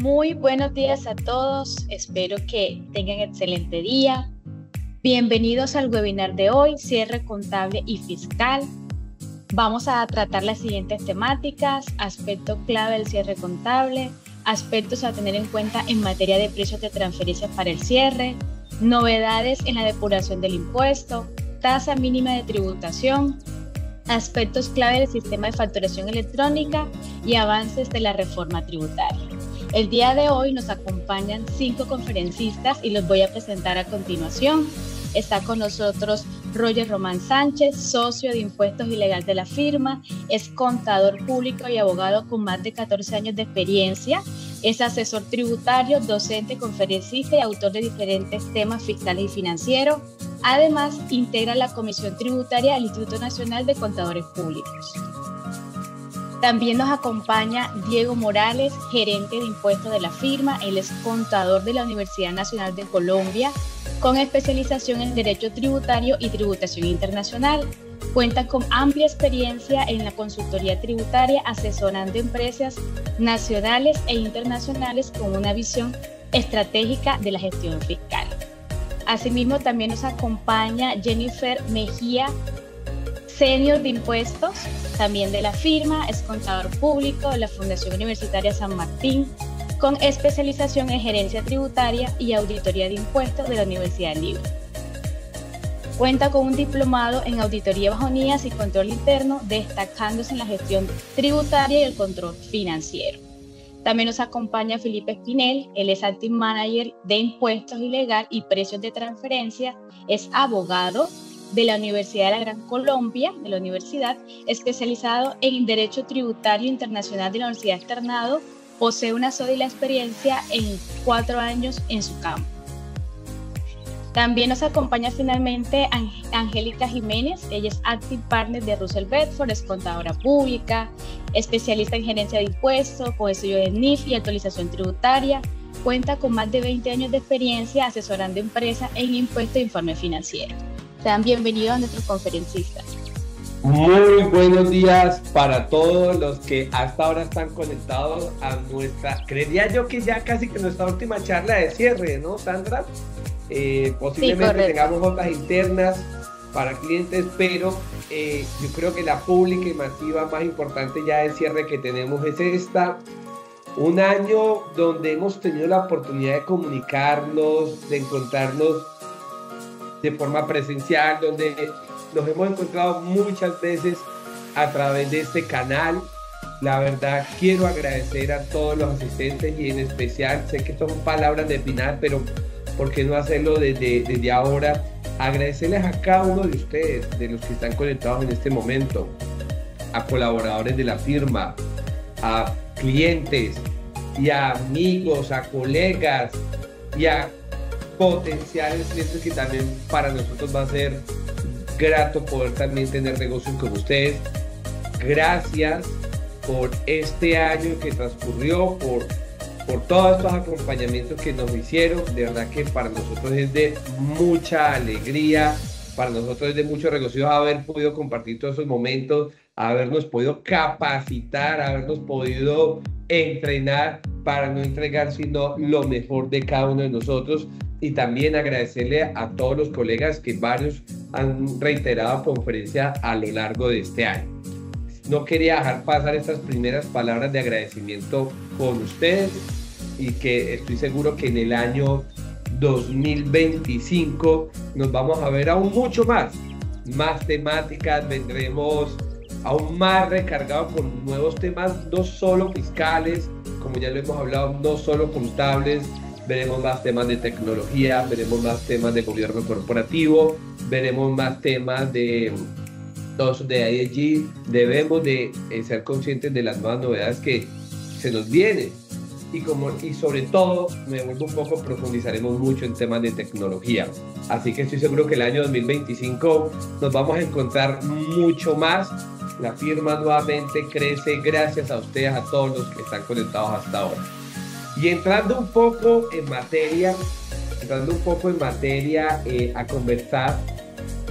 Muy buenos días a todos, espero que tengan excelente día. Bienvenidos al webinar de hoy, cierre contable y fiscal. Vamos a tratar las siguientes temáticas: aspecto clave del cierre contable, aspectos a tener en cuenta en materia de precios de transferencia para el cierre, novedades en la depuración del impuesto, tasa mínima de tributación, aspectos clave del sistema de facturación electrónica y avances de la reforma tributaria. El día de hoy nos acompañan 5 conferencistas y los voy a presentar a continuación. Está con nosotros Roger Román Sánchez, socio de impuestos y legal de la firma, es contador público y abogado con más de 14 años de experiencia, es asesor tributario, docente, conferencista y autor de diferentes temas fiscales y financieros. Además, integra la Comisión Tributaria del Instituto Nacional de Contadores Públicos. También nos acompaña Diego Morales, gerente de impuestos de la firma. Él es contador de la Universidad Nacional de Colombia, con especialización en Derecho Tributario y Tributación Internacional. Cuenta con amplia experiencia en la consultoría tributaria, asesorando empresas nacionales e internacionales con una visión estratégica de la gestión fiscal. Asimismo, también nos acompaña Jennifer Mejía, senior de impuestos, también de la firma, es contador público de la Fundación Universitaria San Martín, con especialización en gerencia tributaria y auditoría de impuestos de la Universidad Libre. Cuenta con un diplomado en auditoría bajonías y control interno, destacándose en la gestión tributaria y el control financiero. También nos acompaña Felipe Espinel, él es Acting Manager de Impuestos y Legal y Precios de Transferencia, es abogado de la Universidad de la Gran Colombia, de la universidad, especializado en Derecho Tributario Internacional de la Universidad Externado, posee una sólida experiencia en 4 años en su campo. También nos acompaña finalmente Angélica Jiménez, ella es Acting Partner de Russell Bedford, es contadora pública, especialista en gerencia de impuestos, con estudio de NIF y actualización tributaria, cuenta con más de 20 años de experiencia asesorando empresas en impuestos e informe financiero. Sean bienvenidos a nuestros conferencistas. Muy buenos días para todos los que hasta ahora están conectados a nuestra, creería yo que ya casi que nuestra última charla de cierre, ¿no, Sandra? Posiblemente tengamos otras internas para clientes, pero yo creo que la pública y masiva más importante ya de cierre que tenemos es esta. Un año donde hemos tenido la oportunidad de comunicarnos, de encontrarnos de forma presencial, donde nos hemos encontrado muchas veces a través de este canal. La verdad, quiero agradecer a todos los asistentes y en especial, sé que son palabras de final, pero ¿por qué no hacerlo desde ahora? Agradecerles a cada uno de ustedes, de los que están conectados en este momento, a colaboradores de la firma, a clientes y a amigos, a colegas y a potenciales clientes, que también para nosotros va a ser grato poder también tener negocios con ustedes. Gracias por este año que transcurrió, por todos estos acompañamientos que nos hicieron. De verdad que para nosotros es de mucha alegría, para nosotros es de mucho regocijo haber podido compartir todos esos momentos, habernos podido capacitar, habernos podido entrenar para no entregar sino lo mejor de cada uno de nosotros. Y también agradecerle a todos los colegas que varios han reiterado conferencia a lo largo de este año. No quería dejar pasar estas primeras palabras de agradecimiento con ustedes, y que estoy seguro que en el año 2025 nos vamos a ver aún mucho más temáticas, vendremos aún más recargados con nuevos temas, no solo fiscales, como ya lo hemos hablado, no solo contables. Veremos más temas de tecnología, veremos más temas de gobierno corporativo, veremos más temas de todos de ISG. Debemos de ser conscientes de las nuevas novedades que se nos vienen, y sobre todo, me vuelvo un poco, profundizaremos mucho en temas de tecnología. Así que estoy seguro que el año 2025 nos vamos a encontrar mucho más. La firma nuevamente crece gracias a ustedes, a todos los que están conectados hasta ahora. Y entrando un poco en materia a conversar,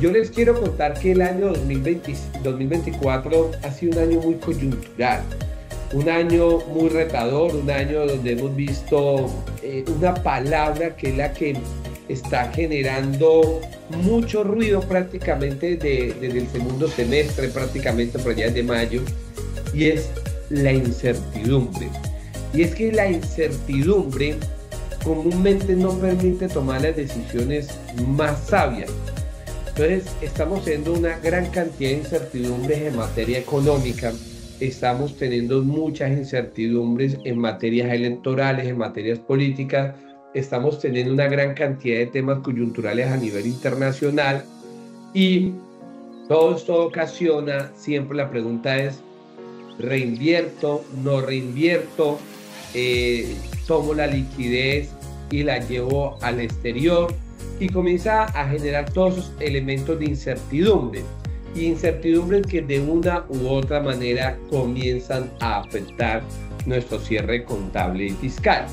yo les quiero contar que el año 2024 ha sido un año muy coyuntural. un año muy retador, un año donde hemos visto una palabra que es la que está generando mucho ruido prácticamente desde el segundo semestre, prácticamente por allá de mayo, y es la incertidumbre. Y es que la incertidumbre comúnmente no permite tomar las decisiones más sabias. Entonces estamos teniendo una gran cantidad de incertidumbres en materia económica, estamos teniendo muchas incertidumbres en materias electorales, en materias políticas, estamos teniendo una gran cantidad de temas coyunturales a nivel internacional, y todo esto ocasiona, siempre la pregunta es: ¿reinvierto? ¿No reinvierto? ¿Tomo la liquidez y la llevo al exterior? Y comienza a generar todos esos elementos de incertidumbre, y incertidumbres que de una u otra manera comienzan a afectar nuestro cierre contable y fiscal.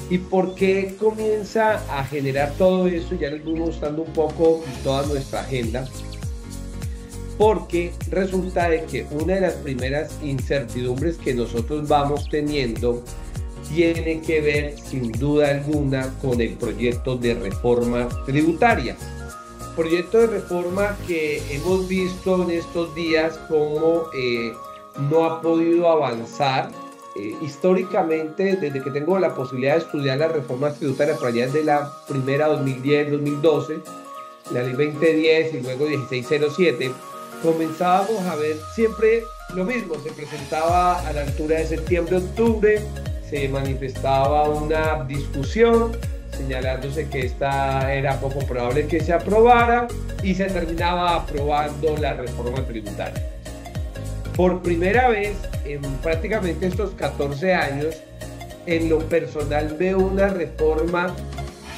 ¿Y por qué comienza a generar todo eso? Ya les voy mostrando un poco toda nuestra agenda. Porque resulta de que una de las primeras incertidumbres que nosotros vamos teniendo tiene que ver sin duda alguna con el proyecto de reforma tributaria. Proyecto de reforma que hemos visto en estos días como no ha podido avanzar. Históricamente, desde que tengo la posibilidad de estudiar las reformas tributarias por allá desde la primera 2010-2012, la ley 2010 y luego 1607, comenzábamos a ver siempre lo mismo. Se presentaba a la altura de septiembre-octubre, se manifestaba una discusión señalándose que esta era poco probable que se aprobara, y se terminaba aprobando la reforma tributaria. Por primera vez en prácticamente estos 14 años, en lo personal veo una reforma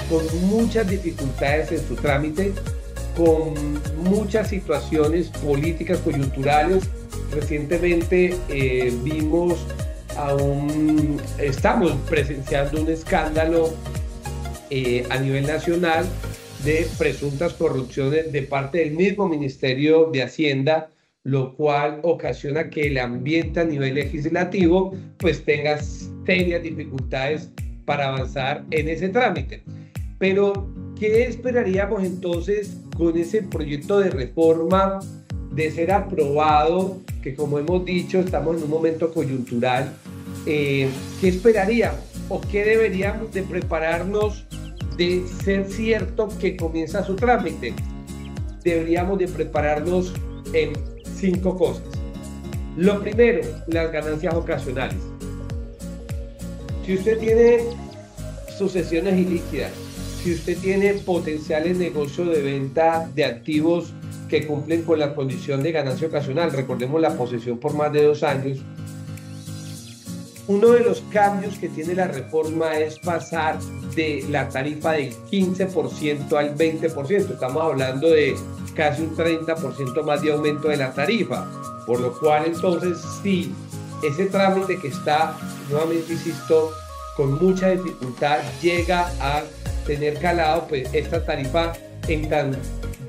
con muchas dificultades en su trámite, con muchas situaciones políticas coyunturales. Recientemente estamos presenciando un escándalo a nivel nacional de presuntas corrupciones de parte del mismo Ministerio de Hacienda, lo cual ocasiona que el ambiente a nivel legislativo pues tenga serias dificultades para avanzar en ese trámite. Pero ¿qué esperaríamos entonces con ese proyecto de reforma de ser aprobado? Que, como hemos dicho, estamos en un momento coyuntural. ¿Qué esperaríamos o qué deberíamos de prepararnos de ser cierto que comienza su trámite? Deberíamos de prepararnos en 5 cosas. Lo primero, las ganancias ocasionales. Si usted tiene sucesiones ilíquidas, si usted tiene potenciales negocios de venta de activos que cumplen con la condición de ganancia ocasional, recordemos la posesión por más de 2 años, uno de los cambios que tiene la reforma es pasar de la tarifa del 15% al 20%. Estamos hablando de casi un 30% más de aumento de la tarifa, por lo cual entonces sí, ese trámite que está, nuevamente insisto, con mucha dificultad, llega a tener calado, pues esta tarifa en tan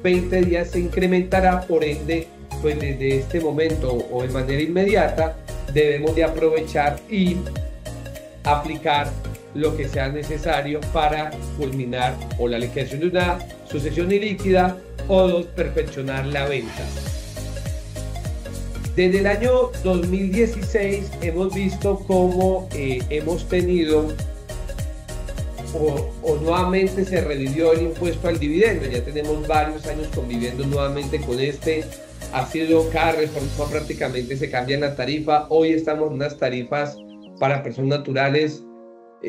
20 días se incrementará. Por ende, pues desde este momento o de manera inmediata debemos de aprovechar y aplicar lo que sea necesario para culminar o la liquidación de una sucesión ilíquida, o 2, perfeccionar la venta. Desde el año 2016 hemos visto cómo hemos tenido o nuevamente se revivió el impuesto al dividendo. Ya tenemos varios años conviviendo nuevamente con este. Ha sido cada reforma prácticamente se cambia la tarifa. Hoy estamos en unas tarifas para personas naturales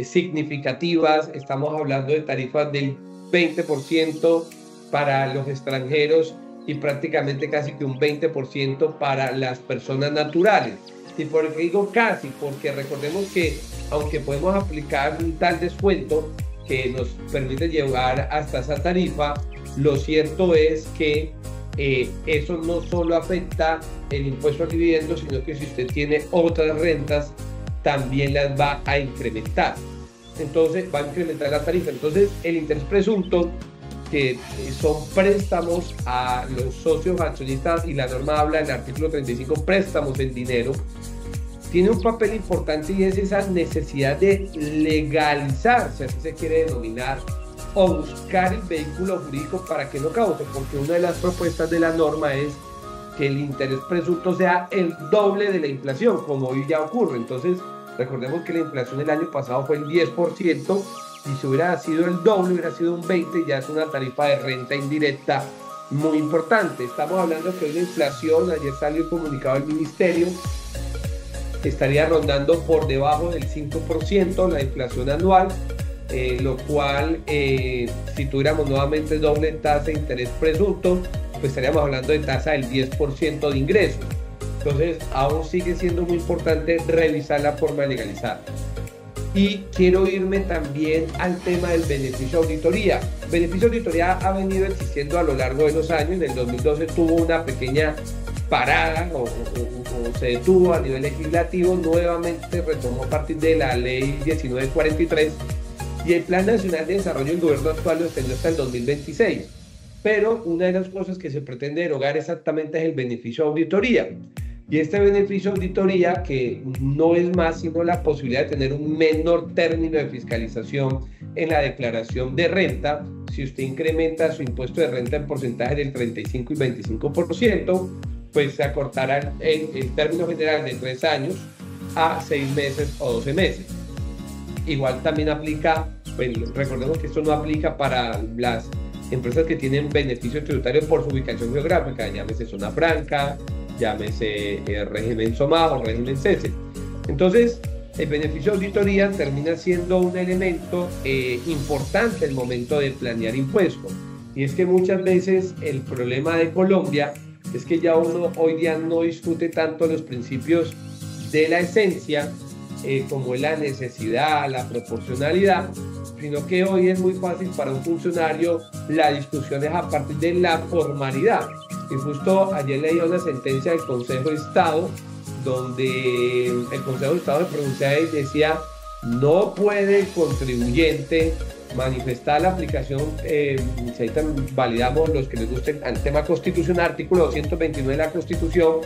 significativas. Estamos hablando de tarifas del 20% para los extranjeros y prácticamente casi que un 20% para las personas naturales. ¿Y por qué digo casi? Porque recordemos que aunque podemos aplicar un tal descuento que nos permite llegar hasta esa tarifa, lo cierto es que eso no solo afecta el impuesto al dividendo, sino que si usted tiene otras rentas, también las va a incrementar. Entonces va a incrementar la tarifa. Entonces el interés presunto, que son préstamos a los socios accionistas, y la norma habla en el artículo 35, préstamos en dinero, tiene un papel importante y es esa necesidad de legalizar, si así se quiere denominar, o buscar el vehículo jurídico para que no cause, porque una de las propuestas de la norma es que el interés presunto sea el doble de la inflación, como hoy ya ocurre. Entonces, recordemos que la inflación el año pasado fue el 10%, y si hubiera sido el doble, hubiera sido un 20%, ya es una tarifa de renta indirecta muy importante. Estamos hablando que hoy la inflación, ayer salió el comunicado del ministerio, estaría rondando por debajo del 5% la inflación anual, lo cual, si tuviéramos nuevamente doble tasa de interés presunto, pues estaríamos hablando de tasa del 10% de ingresos. Entonces, aún sigue siendo muy importante revisar la forma de legalizar. Y quiero irme también al tema del beneficio de auditoría. El beneficio de auditoría ha venido existiendo a lo largo de los años. En el 2012 tuvo una pequeña parada o se detuvo a nivel legislativo, nuevamente retomó a partir de la ley 1943, y el Plan Nacional de Desarrollo del Gobierno actual lo extendió hasta el 2026. Pero una de las cosas que se pretende derogar exactamente es el beneficio de auditoría. Y este beneficio de auditoría, que no es más sino la posibilidad de tener un menor término de fiscalización en la declaración de renta. Si usted incrementa su impuesto de renta en porcentaje del 35 y 25%, pues se acortará el término general de 3 años a 6 meses o 12 meses. Igual también aplica, pues recordemos que esto no aplica para las empresas que tienen beneficios tributarios por su ubicación geográfica, llámese zona franca, llámese régimen SOMA o régimen CESE. Entonces, el beneficio de auditoría termina siendo un elemento importante al momento de planear impuestos. Y es que muchas veces el problema de Colombia es que ya uno hoy día no discute tanto los principios de la esencia, como la necesidad, la proporcionalidad, sino que hoy es muy fácil para un funcionario la discusión es a partir de la formalidad. Y justo ayer leí una sentencia del Consejo de Estado, donde el Consejo de Estado se pronunciaba y decía: no puede el contribuyente manifestar la aplicación, si ahí validamos los que les gusten al tema constitucional, artículo 229 de la Constitución,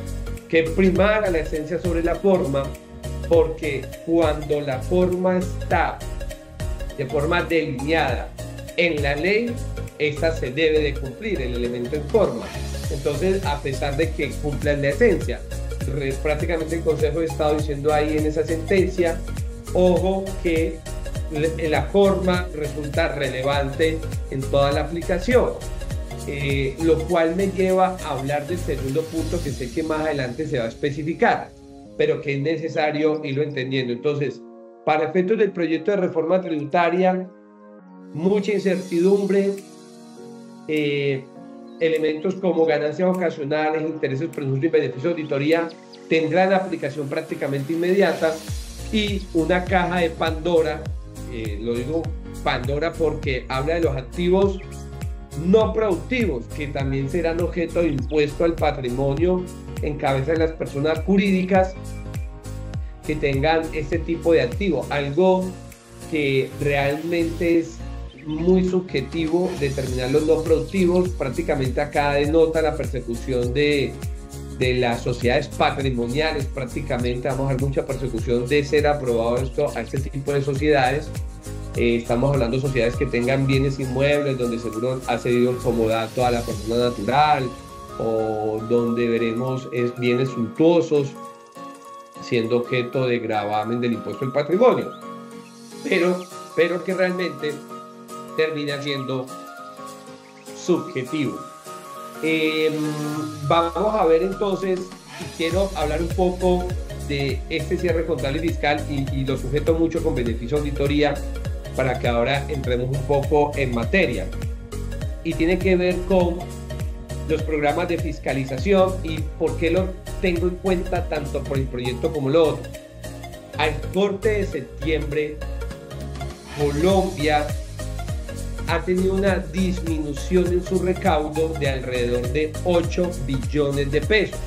que primara la esencia sobre la forma, porque cuando la forma está de forma delineada en la ley, esta se debe de cumplir, el elemento en forma. Entonces, a pesar de que cumplan la esencia, prácticamente el Consejo de Estado diciendo ahí en esa sentencia, ojo que la forma resulta relevante en toda la aplicación, lo cual me lleva a hablar del segundo punto, que sé que más adelante se va a especificar, pero que es necesario irlo entendiendo. Entonces, para efectos del proyecto de reforma tributaria, mucha incertidumbre, elementos como ganancias ocasionales, intereses presuntos y beneficios de auditoría tendrán aplicación prácticamente inmediata, y una caja de Pandora, lo digo Pandora porque habla de los activos no productivos, que también serán objeto de impuesto al patrimonio en cabeza de las personas jurídicas que tengan este tipo de activo, algo que realmente es muy subjetivo determinar los no productivos. Prácticamente acá denota la persecución de las sociedades patrimoniales. Prácticamente vamos a ver mucha persecución de ser aprobado esto a este tipo de sociedades. Estamos hablando de sociedades que tengan bienes inmuebles donde seguro ha cedido comodato a la persona natural, o donde veremos bienes suntuosos siendo objeto de gravamen del impuesto al patrimonio, pero que realmente termina siendo subjetivo. Vamos a ver entonces, quiero hablar un poco de este cierre contable y fiscal, y lo sujeto mucho con beneficio de auditoría para que ahora entremos un poco en materia, y tiene que ver con los programas de fiscalización y por qué lo tengo en cuenta tanto por el proyecto como lo otro. Al corte de septiembre, Colombia ha tenido una disminución en su recaudo de alrededor de 8 billones de pesos.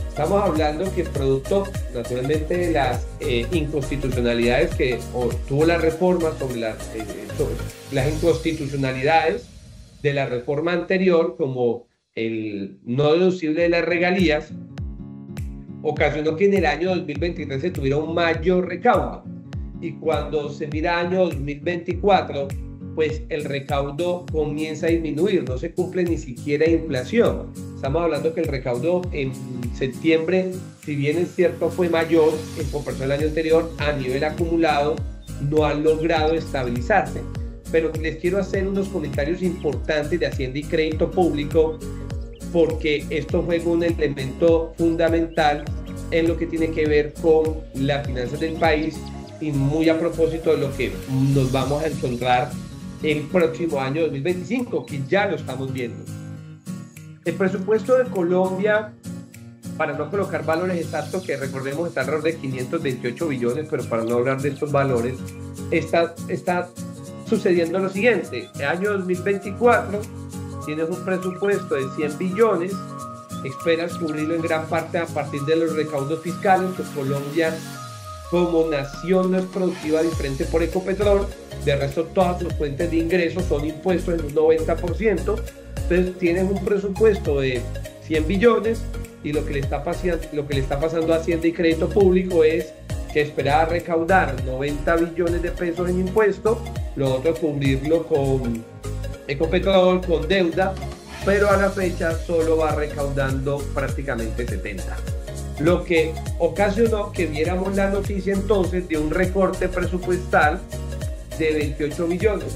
Estamos hablando que producto naturalmente de las inconstitucionalidades que tuvo la reforma, sobre las inconstitucionalidades de la reforma anterior, como el no deducible de las regalías, ocasionó que en el año 2023 se tuviera un mayor recaudo. Y cuando se mira año 2024, pues el recaudo comienza a disminuir, no se cumple ni siquiera inflación. Estamos hablando que el recaudo en septiembre, si bien es cierto fue mayor en comparación al año anterior, a nivel acumulado no han logrado estabilizarse. Pero les quiero hacer unos comentarios importantes de Hacienda y Crédito Público, porque esto juega un elemento fundamental en lo que tiene que ver con las finanzas del país y muy a propósito de lo que nos vamos a encontrar el próximo año 2025, que ya lo estamos viendo. El presupuesto de Colombia, para no colocar valores exactos, que recordemos está alrededor de 528 billones, pero para no hablar de estos valores, está sucediendo lo siguiente. El año 2024 tienes un presupuesto de 100 billones, esperas cubrirlo en gran parte a partir de los recaudos fiscales, que Colombia como nación no es productiva diferente por Ecopetrol, de resto todas sus fuentes de ingresos son impuestos en un 90%, entonces tienes un presupuesto de 100 billones y lo que le está pasando a Hacienda y Crédito Público es que esperaba recaudar 90 billones de pesos en impuestos, lo otro cubrirlo con Ecopetrol, con deuda, pero a la fecha solo va recaudando prácticamente 70. Lo que ocasionó que viéramos la noticia entonces de un recorte presupuestal de 28 millones.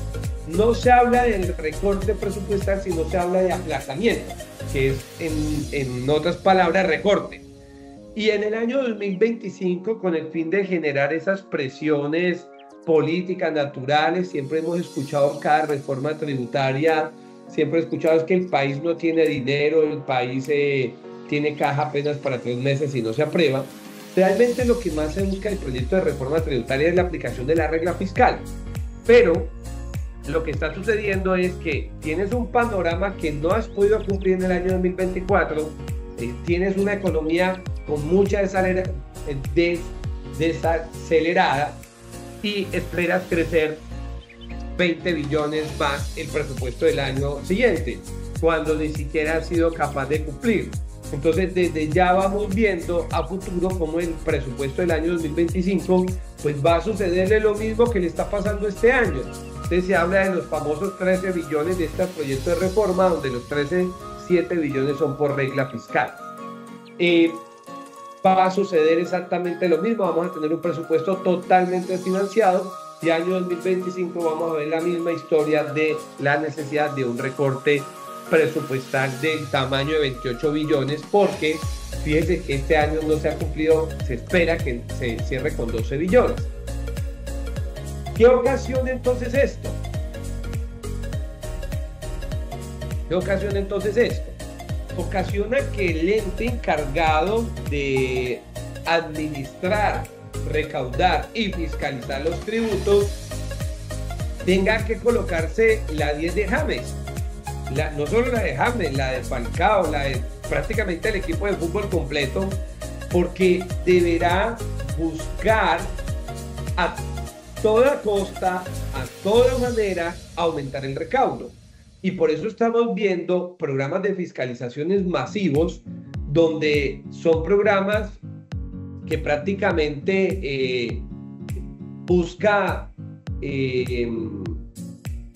No se habla del recorte presupuestal, sino se habla de aplazamiento, que es en otras palabras recorte. Y en el año 2025, con el fin de generar esas presiones políticas naturales, siempre hemos escuchado cada reforma tributaria, siempre he escuchado es que el país no tiene dinero, el país tiene caja apenas para 3 meses y no se aprueba. Realmente lo que más se busca el proyecto de reforma tributaria es la aplicación de la regla fiscal. Pero lo que está sucediendo es que tienes un panorama que no has podido cumplir en el año 2024, tienes una economía con mucha desacelerada y esperas crecer 20 billones más el presupuesto del año siguiente, cuando ni siquiera has sido capaz de cumplir. Entonces, desde ya vamos viendo a futuro cómo el presupuesto del año 2025 pues va a sucederle lo mismo que le está pasando este año. Entonces se habla de los famosos 13 billones de este proyecto de reforma, donde los 7 billones son por regla fiscal. Va a suceder exactamente lo mismo, vamos a tener un presupuesto totalmente financiado y año 2025 vamos a ver la misma historia de la necesidad de un recorte presupuestal del tamaño de 28 billones, porque fíjense que este año no se ha cumplido, se espera que se cierre con 12 billones. ¿Qué ocasiona entonces esto? ¿Qué ocasiona entonces esto? Ocasiona que el ente encargado de administrar, recaudar y fiscalizar los tributos tenga que colocarse la 10 de James. No solo la de James, la de Falcao, la de prácticamente el equipo de fútbol completo, porque deberá buscar a toda costa, a toda manera, aumentar el recaudo. Y por eso estamos viendo programas de fiscalizaciones masivos, donde son programas que prácticamente busca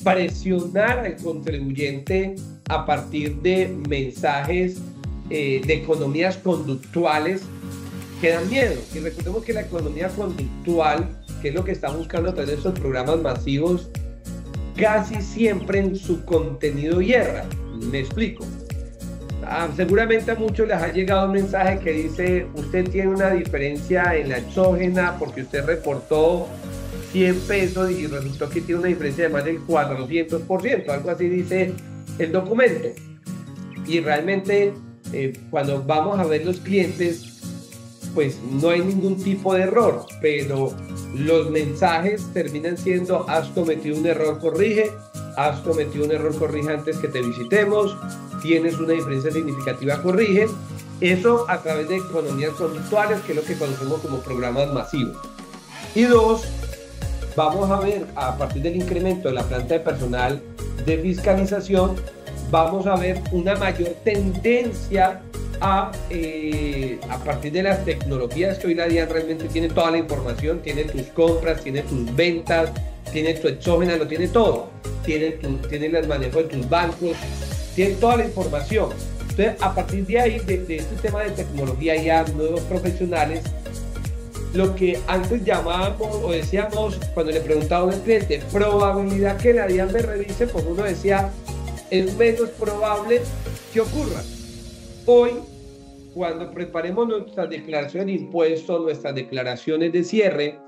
presionar al contribuyente a partir de mensajes de economías conductuales que dan miedo. Y recordemos que la economía conductual, que es lo que están buscando a través de estos programas masivos, casi siempre en su contenido hierra. Me explico. Seguramente a muchos les ha llegado un mensaje que dice: usted tiene una diferencia en la exógena porque usted reportó 100 pesos y resultó que tiene una diferencia de más del 400%, algo así dice el documento. Y realmente cuando vamos a ver los clientes, pues no hay ningún tipo de error, pero los mensajes terminan siendo: has cometido un error, corrige, has cometido un error, corrige antes que te visitemos, tienes una diferencia significativa, corrige. Eso a través de economías conductuales, que es lo que conocemos como programas masivos. Y dos, vamos a ver, a partir del incremento de la planta de personal de fiscalización, vamos a ver una mayor tendencia a partir de las tecnologías que hoy la DIAN realmente tiene toda la información, tiene tus compras, tiene tus ventas, tiene tu exógena, lo tiene todo, tiene el manejo de tus bancos, tiene toda la información. Entonces, a partir de ahí, de este tema de tecnología, ya nuevos profesionales, lo que antes llamábamos o decíamos cuando le preguntaba a un cliente, probabilidad que la DIAN me revise, pues uno decía, es menos probable que ocurra. Hoy, cuando preparemos nuestras declaraciones de impuestos, nuestras declaraciones de cierre,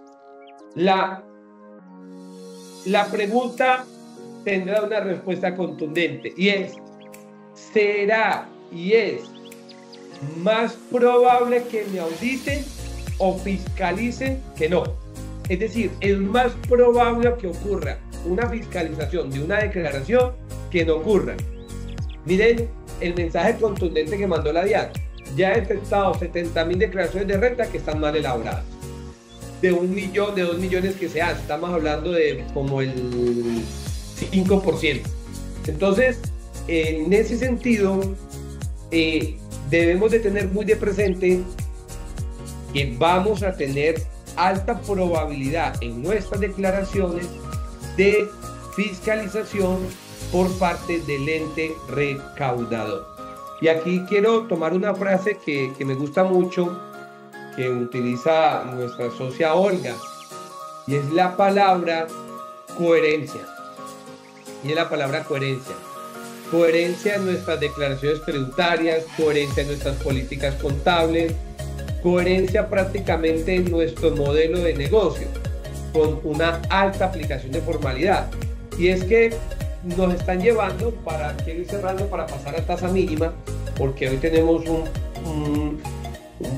la pregunta tendrá una respuesta contundente y es, ¿será y es más probable que me auditen o fiscalicen que no? Es decir, es más probable que ocurra una fiscalización de una declaración que no ocurra. Miren el mensaje contundente que mandó la DIAN. Ya he detectado 70.000 declaraciones de renta que están mal elaboradas. De 1 millón, de 2 millones que se hacen, estamos hablando de como el 5%. Entonces, en ese sentido, debemos de tener muy de presente que vamos a tener alta probabilidad en nuestras declaraciones de fiscalización por parte del ente recaudador. Y aquí quiero tomar una frase que me gusta mucho, que utiliza nuestra socia Olga, y es la palabra coherencia. Y es la palabra coherencia. Coherencia en nuestras declaraciones tributarias, coherencia en nuestras políticas contables, coherencia prácticamente en nuestro modelo de negocio, con una alta aplicación de formalidad. Y es que nos están llevando, quiero ir cerrando para pasar a tasa mínima, porque hoy tenemos un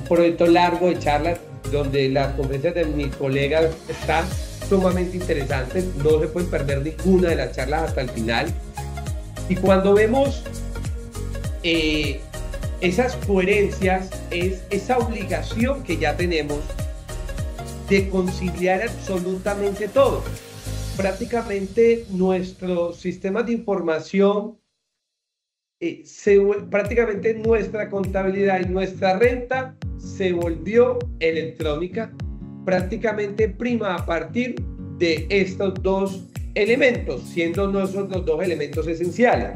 proyecto largo de charlas donde las conferencias de mis colegas están sumamente interesantes, no se pueden perder ninguna de las charlas hasta el final. Y cuando vemos esas coherencias, es esa obligación que ya tenemos de conciliar absolutamente todo. Prácticamente nuestros sistemas de información, prácticamente nuestra contabilidad y nuestra renta se volvió electrónica, prácticamente prima a partir de estos dos elementos, siendo nuestros los dos elementos esenciales.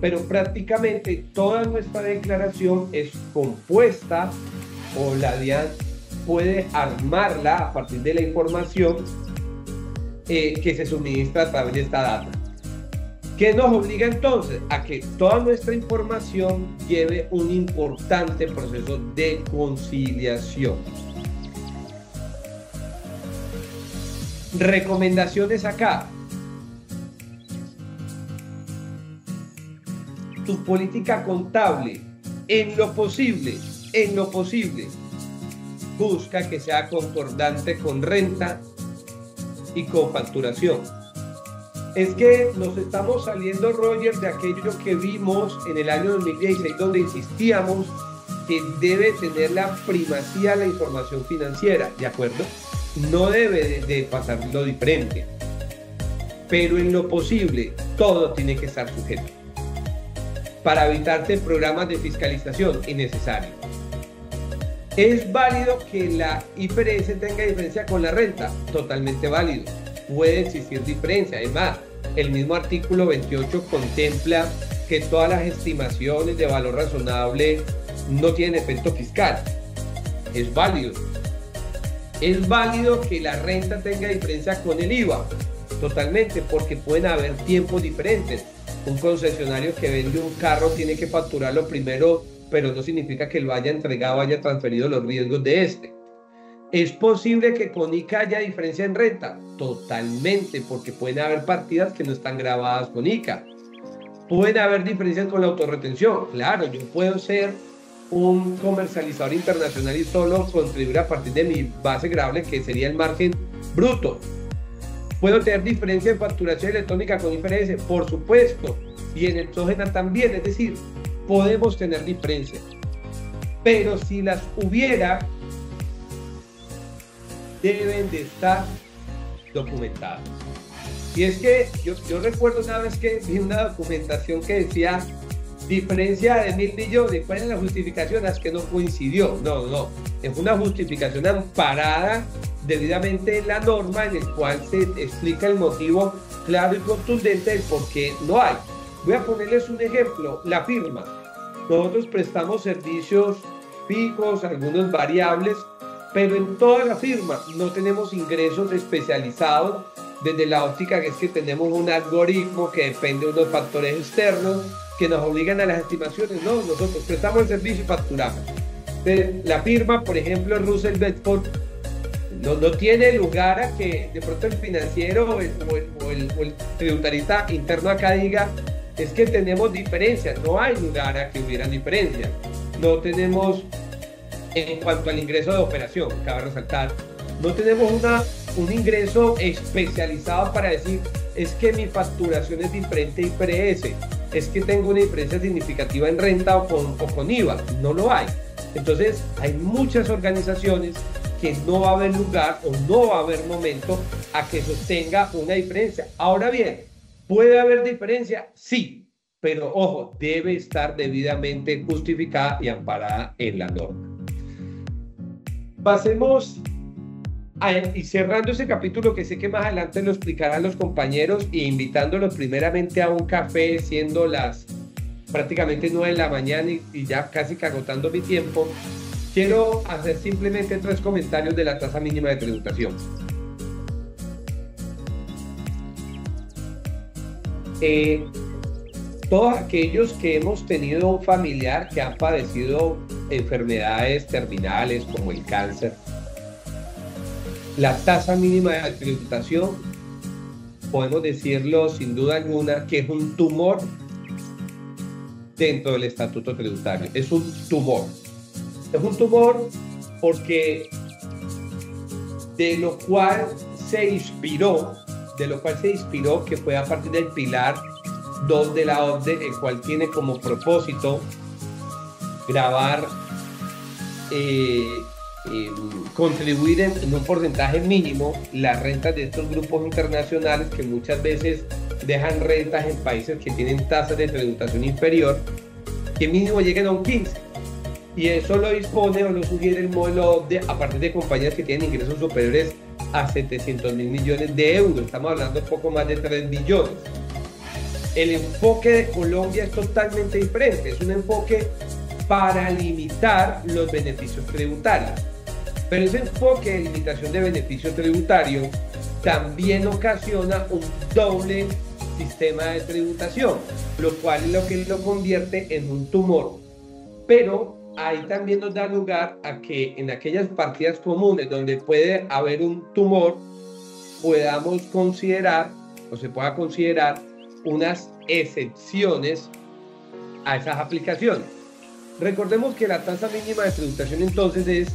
Pero prácticamente toda nuestra declaración es compuesta, o la DIAN puede armarla a partir de la información que se suministra a través de esta data. ¿Qué nos obliga entonces? A que toda nuestra información lleve un importante proceso de conciliación. Recomendaciones acá. Tu política contable, en lo posible, busca que sea concordante con renta y con facturación. Es que nos estamos saliendo, Roger, de aquello que vimos en el año 2016, donde insistíamos que debe tener la primacía la información financiera, ¿de acuerdo? No debe de pasar lo diferente, pero en lo posible todo tiene que estar sujeto para evitarte programas de fiscalización innecesarios. ¿Es válido que la IFRS tenga diferencia con la renta? Totalmente válido. Puede existir diferencia. Además, el mismo artículo 28 contempla que todas las estimaciones de valor razonable no tienen efecto fiscal. Es válido. Es válido que la renta tenga diferencia con el IVA. Totalmente, porque pueden haber tiempos diferentes. Un concesionario que vende un carro tiene que facturarlo primero, pero no significa que lo haya entregado, haya transferido los riesgos de este. ¿Es posible que con ICA haya diferencia en renta? Totalmente, porque pueden haber partidas que no están grabadas con ICA. ¿Pueden haber diferencias con la autorretención? Claro, yo puedo ser un comercializador internacional y solo contribuir a partir de mi base gravable, que sería el margen bruto. ¿Puedo tener diferencia en facturación electrónica con IFRS? Por supuesto. Y en exógena también, es decir, podemos tener diferencias. Pero si las hubiera, deben de estar documentadas. Y es que yo recuerdo una vez que vi una documentación que decía diferencia de 1.000 millones, ¿cuál es la justificación? Es que no coincidió. No, es una justificación amparada debidamente en la norma, en el cual se explica el motivo claro y contundente del por qué no hay. Voy a ponerles un ejemplo, la firma. Nosotros prestamos servicios fijos, algunos variables, pero en toda la firma no tenemos ingresos especializados desde la óptica que es que tenemos un algoritmo que depende de unos factores externos que nos obligan a las estimaciones. No, nosotros prestamos el servicio y facturamos. Entonces, la firma, por ejemplo, Russell Bedford, no tiene lugar a que de pronto el financiero o el tributarista interno acá diga es que tenemos diferencias. No hay lugar a que hubiera diferencias. No tenemos, en cuanto al ingreso de operación, cabe resaltar, no tenemos un ingreso especializado para decir es que mi facturación es diferente IPRS, es que tengo una diferencia significativa en renta o con IVA. No lo hay. Entonces hay muchas organizaciones que no va a haber lugar o no va a haber momento a que sostenga una diferencia. Ahora bien, ¿puede haber diferencia? Sí, pero ojo, debe estar debidamente justificada y amparada en la norma. Pasemos y cerrando ese capítulo, que sé que más adelante lo explicarán los compañeros, e invitándolos primeramente a un café, siendo las prácticamente 9 de la mañana y ya casi que agotando mi tiempo, quiero hacer simplemente 3 comentarios de la tasa mínima de tributación. Todos aquellos que hemos tenido un familiar que han padecido enfermedades terminales como el cáncer, la tasa mínima de tributación, podemos decirlo sin duda alguna, que es un tumor dentro del estatuto tributario. Es un tumor. Es un tumor porque de lo cual se inspiró, que fue a partir del pilar 2 de la OCDE, el cual tiene como propósito gravar, contribuir en un porcentaje mínimo las rentas de estos grupos internacionales que muchas veces dejan rentas en países que tienen tasas de tributación inferior, que mínimo lleguen a un 15%. Y eso lo dispone o lo sugiere el modelo OCDE a partir de compañías que tienen ingresos superiores a 700.000 millones de euros. Estamos hablando un poco más de 3 billones. El enfoque de Colombia es totalmente diferente. Es un enfoque para limitar los beneficios tributarios. Pero ese enfoque de limitación de beneficio tributario también ocasiona un doble sistema de tributación, lo cual es lo que lo convierte en un tumor. Pero ahí también nos da lugar a que en aquellas partidas comunes donde puede haber un tumor, podamos considerar o se pueda considerar unas excepciones a esas aplicaciones. Recordemos que la tasa mínima de tributación entonces es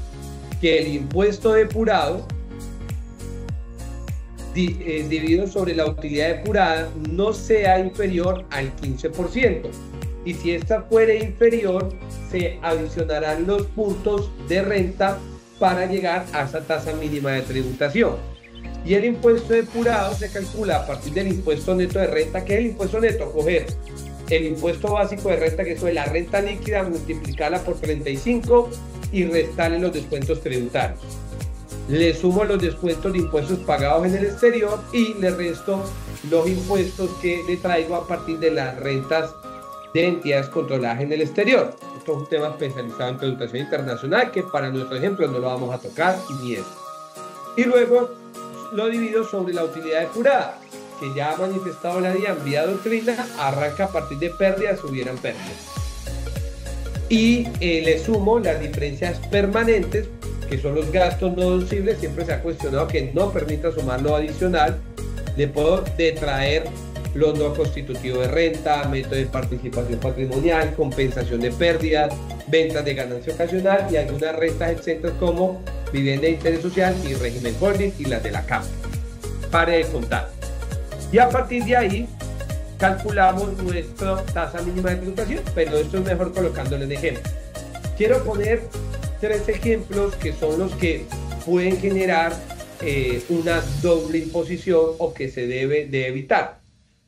que el impuesto depurado dividido sobre la utilidad depurada no sea inferior al 15%. Y si esta fuera inferior, se adicionarán los puntos de renta para llegar a esa tasa mínima de tributación. Y el impuesto depurado se calcula a partir del impuesto neto de renta. ¿Qué es el impuesto neto? Coger el impuesto básico de renta, que es la renta líquida, multiplicarla por 35 y restarle los descuentos tributarios. Le sumo los descuentos de impuestos pagados en el exterior y le resto los impuestos que le traigo a partir de las rentas de entidades controladas en el exterior. Esto es un tema especializado en tributación internacional que para nuestro ejemplo no lo vamos a tocar ni eso. Y luego lo divido sobre la utilidad depurada, que ya ha manifestado la DIAN vía doctrina, arranca a partir de pérdidas si hubieran pérdidas. Y le sumo las diferencias permanentes, que son los gastos no deducibles. Siempre se ha cuestionado que no permita sumar lo adicional. Le puedo detraer los no constitutivos de renta, método de participación patrimonial, compensación de pérdidas, ventas de ganancia ocasional y algunas rentas exentas como vivienda de interés social y régimen holding y las de la CAP. Pare de contar. Y a partir de ahí calculamos nuestra tasa mínima de tributación, pero esto es mejor colocándole en ejemplo. Quiero poner 3 ejemplos que son los que pueden generar una doble imposición o que se debe de evitar.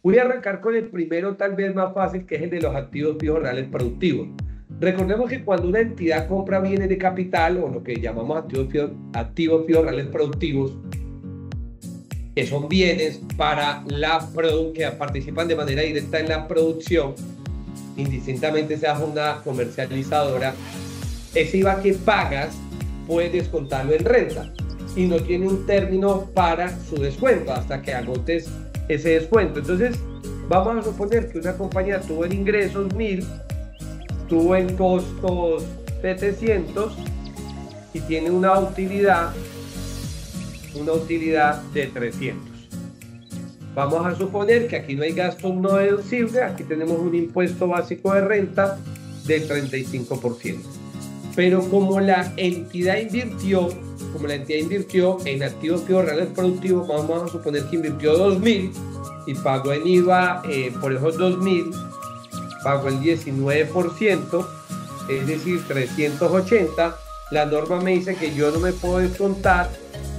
Voy a arrancar con el primero, tal vez más fácil, que es el de los activos fijos reales productivos. Recordemos que cuando una entidad compra bienes de capital o lo que llamamos activos fijos reales productivos, que son bienes para que participan de manera directa en la producción, indistintamente seas una comercializadora, ese IVA que pagas puedes descontarlo en renta y no tiene un término para su descuento hasta que agotes ese descuento. Entonces, vamos a suponer que una compañía tuvo en ingresos 1000, tuvo en costos 700 y tiene una utilidad de 300. Vamos a suponer que aquí no hay gastos no deducibles, aquí tenemos un impuesto básico de renta del 35%. Pero como la entidad invirtió en activos fijos reales productivos, vamos a suponer que invirtió 2000 y pagó en IVA por esos 2000, pagó el 19%, es decir, 380. La norma me dice que yo no me puedo descontar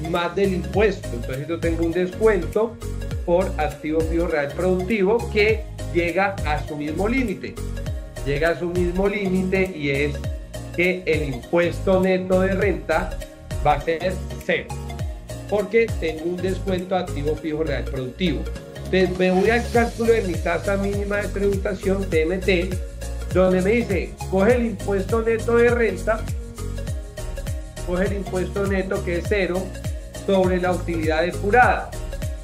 más del impuesto, entonces yo tengo un descuento por activo fijo real productivo que llega a su mismo límite. Y es que el impuesto neto de renta va a ser 0, porque tengo un descuento activo fijo real productivo. Entonces me voy al cálculo de mi tasa mínima de tributación, TMT, donde me dice, coge el impuesto neto de renta, que es 0, sobre la utilidad depurada.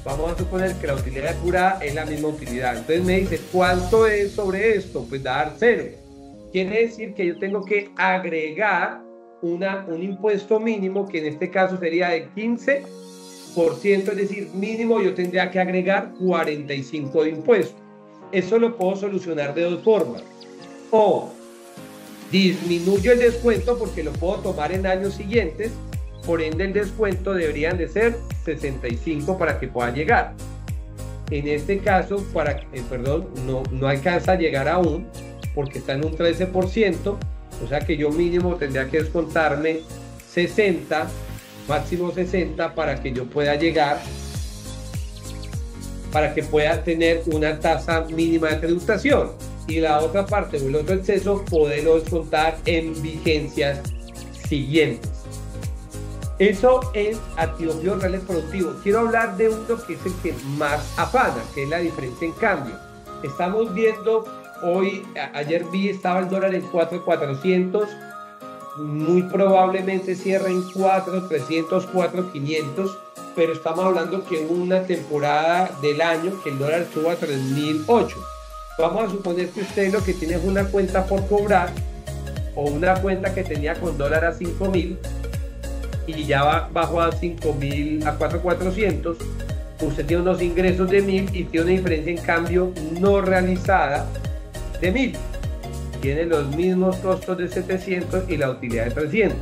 Vamos a suponer que la utilidad depurada es la misma utilidad. Entonces me dice, ¿cuánto es sobre esto? Pues dar 0. Quiere decir que yo tengo que agregar un impuesto mínimo, que en este caso sería de 15%, es decir, mínimo yo tendría que agregar 45 de impuesto. Eso lo puedo solucionar de dos formas. O disminuyo el descuento porque lo puedo tomar en años siguientes, por ende el descuento deberían de ser 65 para que pueda llegar. En este caso, no alcanza a llegar aún porque está en un 13%, o sea que yo mínimo tendría que descontarme 60, máximo 60, para que yo pueda llegar, para que pueda tener una tasa mínima de tributación. Y la otra parte, o el otro exceso, poderlo descontar en vigencias siguientes. Eso es activos fijos reales productivos. Quiero hablar de uno que es el que más afana, que es la diferencia en cambio. Estamos viendo hoy, ayer estaba el dólar en 4.400, muy probablemente cierra en 4.300, 4.500, pero estamos hablando que en una temporada del año que el dólar estuvo a 3.008. Vamos a suponer que usted lo que tiene es una cuenta por cobrar o una cuenta que tenía con dólar a 5.000 y ya bajó a 5.000, a 4.400. Usted tiene unos ingresos de 1.000 y tiene una diferencia en cambio no realizada de 1.000. Tiene los mismos costos de 700 y la utilidad de 300.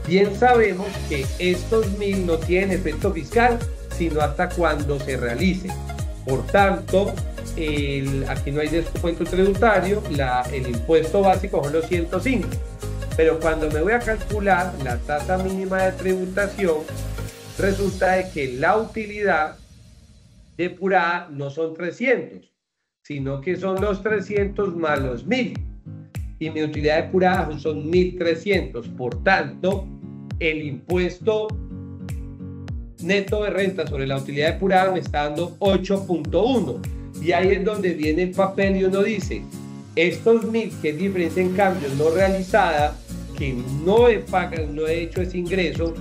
Bien sabemos que estos 1.000 no tienen efecto fiscal sino hasta cuando se realice. Por tanto, aquí no hay descuento tributario, el impuesto básico son los 105. Pero cuando me voy a calcular la tasa mínima de tributación, resulta de que la utilidad depurada no son 300, sino que son los 300 más los 1.000. Y mi utilidad depurada son 1.300. Por tanto, el impuesto neto de renta sobre la utilidad depurada me está dando 8.1. Y ahí es donde viene el papel y uno dice, estos 1.000, que es diferencia en cambio no realizada, que no he hecho ese ingreso,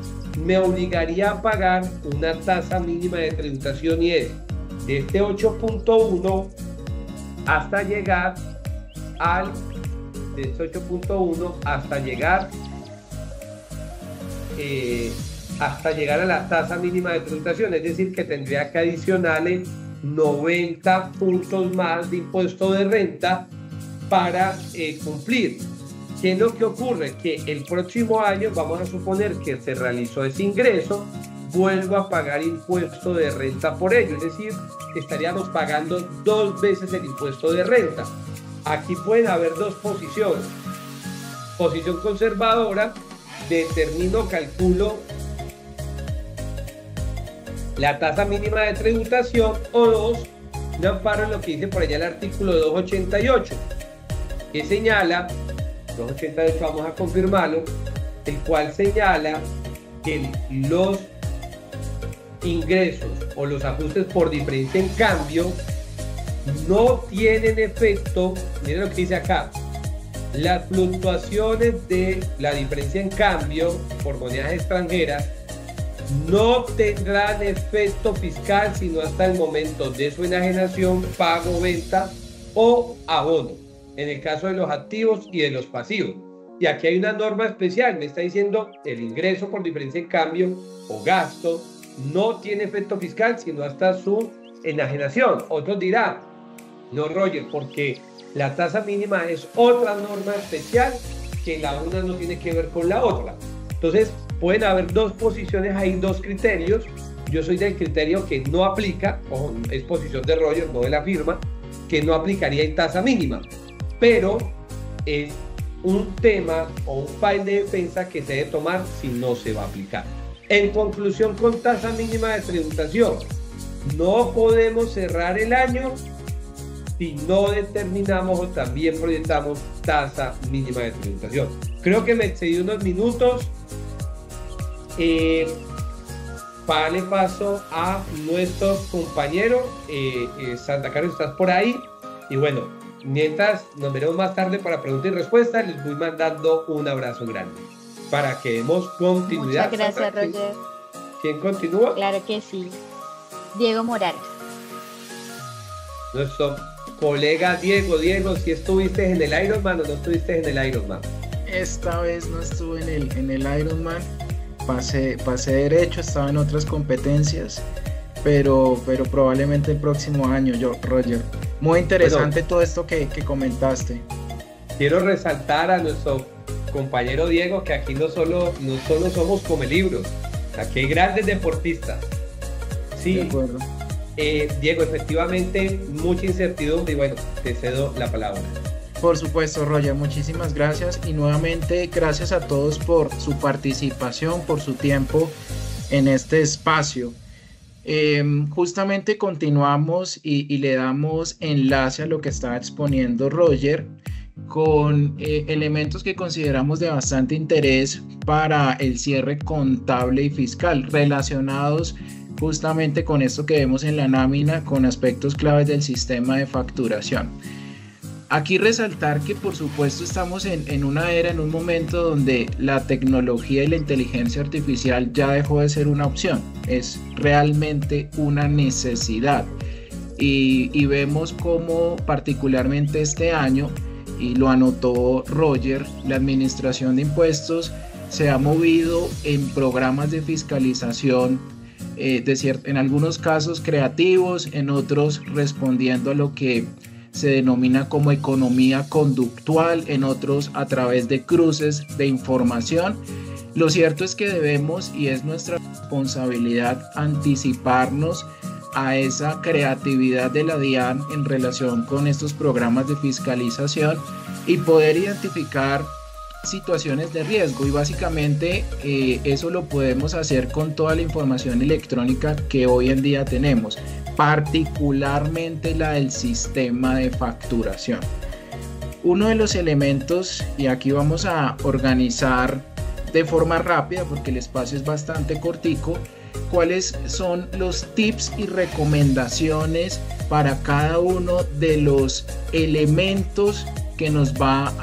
me obligaría a pagar una tasa mínima de tributación y es de este 8.1 hasta llegar de este 8.1 hasta llegar a la tasa mínima de tributación, es decir, que tendría que adicionarle 90 puntos más de impuesto de renta para cumplir. ¿Qué es lo que ocurre? Que el próximo año, vamos a suponer que se realizó ese ingreso, vuelvo a pagar impuesto de renta por ello, es decir, estaríamos pagando 2 veces el impuesto de renta. Aquí pueden haber dos posiciones. Posición conservadora, calculo la tasa mínima de tributación, o dos, un amparo en lo que dice por allá el artículo 288, que señala, 288 vamos a confirmarlo, el cual señala que los ingresos o los ajustes por diferencia en cambio no tienen efecto, miren lo que dice acá, las fluctuaciones de la diferencia en cambio por monedas extranjeras no tendrán efecto fiscal sino hasta el momento de su enajenación, pago, venta o abono, en el caso de los activos y de los pasivos. Y aquí hay una norma especial, me está diciendo el ingreso por diferencia en cambio o gasto no tiene efecto fiscal sino hasta su enajenación. Otros dirán, no, Roger, porque la tasa mínima es otra norma especial que la una no tiene que ver con la otra. Entonces pueden haber dos posiciones ahí, dos criterios. Yo soy del criterio que no aplica, ojo, es posición de Roger, no de la firma, que no aplicaría en tasa mínima, pero es un tema o un file de defensa que se debe tomar si no se va a aplicar. En conclusión, con tasa mínima de tributación, no podemos cerrar el año si no determinamos o también proyectamos tasa mínima de tributación. Creo que me excedí unos minutos. Para darle paso a nuestros compañeros. Santa Carlos, ¿estás por ahí? Y bueno, mientras nos veremos más tarde para preguntas y respuestas, les voy mandando un abrazo grande para que demos continuidad. Muchas gracias, Roger. ¿Quién continúa? Claro que sí. Diego Morales. Nuestro colega Diego. Diego, ¿si estuviste en el Ironman o no estuviste en el Ironman? Esta vez no estuve en el Ironman. Pasé derecho, estaba en otras competencias, pero probablemente el próximo año, Roger. Muy interesante todo esto que comentaste. Quiero resaltar a nuestro compañero Diego que aquí no solo somos come libros, aquí hay grandes deportistas. Sí, de acuerdo. Diego, efectivamente, mucha incertidumbre y bueno, te cedo la palabra. Por supuesto, Roger, muchísimas gracias y nuevamente gracias a todos por su participación, por su tiempo en este espacio. Justamente continuamos y le damos enlace a lo que estaba exponiendo Roger con elementos que consideramos de bastante interés para el cierre contable y fiscal relacionados justamente con esto que vemos en la lámina, con aspectos claves del sistema de facturación. Aquí resaltar que por supuesto estamos en una era, en un momento donde la tecnología y la inteligencia artificial ya dejó de ser una opción, es realmente una necesidad y vemos cómo particularmente este año, y lo anotó Roger, la administración de impuestos se ha movido en programas de fiscalización, en algunos casos creativos, en otros respondiendo a lo que se denomina como economía conductual, en otros a través de cruces de información. Lo cierto es que debemos, y es nuestra responsabilidad, anticiparnos a esa creatividad de la DIAN en relación con estos programas de fiscalización y poder identificar situaciones de riesgo, y básicamente eso lo podemos hacer con toda la información electrónica que hoy en día tenemos, particularmente la del sistema de facturación. Uno de los elementos, y aquí vamos a organizar de forma rápida porque el espacio es bastante cortico, cuáles son los tips y recomendaciones para cada uno de los elementos que nos va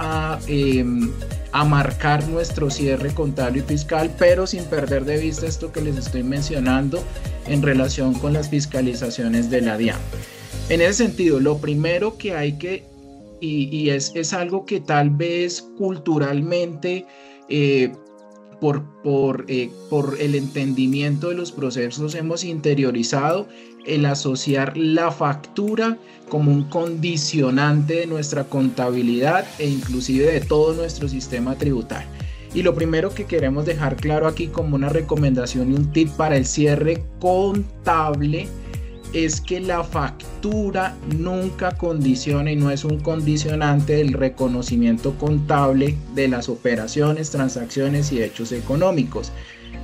a marcar nuestro cierre contable y fiscal, pero sin perder de vista esto que les estoy mencionando en relación con las fiscalizaciones de la DIAN. En ese sentido, lo primero que hay que, y es algo que tal vez culturalmente, por el entendimiento de los procesos hemos interiorizado, el asociar la factura como un condicionante de nuestra contabilidad e inclusive de todo nuestro sistema tributario. Y lo primero que queremos dejar claro aquí como una recomendación y un tip para el cierre contable es que la factura nunca condiciona y no es un condicionante del reconocimiento contable de las operaciones, transacciones y hechos económicos.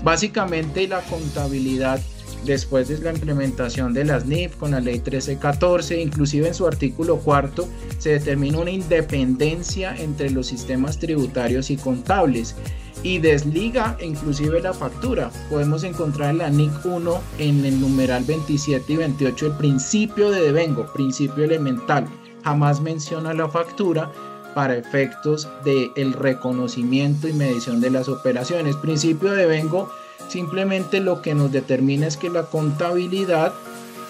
Básicamente la contabilidad después de la implementación de las NIF con la ley 1314, inclusive en su artículo 4 se determina una independencia entre los sistemas tributarios y contables y desliga inclusive la factura. Podemos encontrar en la NIC 1 en el numeral 27 y 28 el principio de devengo, principio elemental. Jamás menciona la factura para efectos del reconocimiento y medición de las operaciones. Principio de devengo simplemente lo que nos determina es que la contabilidad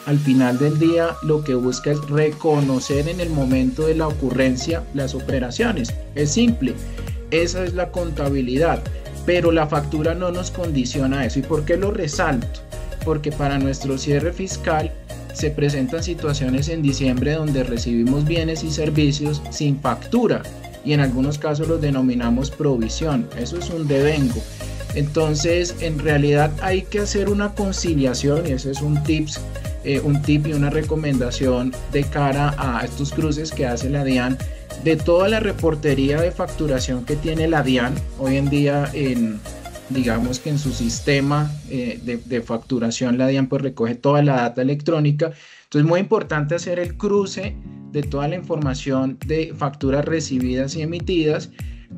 al final del día lo que busca es reconocer en el momento de la ocurrencia las operaciones. Es simple, esa es la contabilidad, pero la factura no nos condiciona a eso. ¿Y por qué lo resalto? Porque para nuestro cierre fiscal se presentan situaciones en diciembre donde recibimos bienes y servicios sin factura y en algunos casos los denominamos provisión. Eso es un devengo. Entonces, en realidad hay que hacer una conciliación y ese es un tip y una recomendación de cara a estos cruces que hace la DIAN de toda la reportería de facturación que tiene la DIAN hoy en día digamos que en su sistema de facturación la DIAN pues recoge toda la data electrónica. Entonces es muy importante hacer el cruce de toda la información de facturas recibidas y emitidas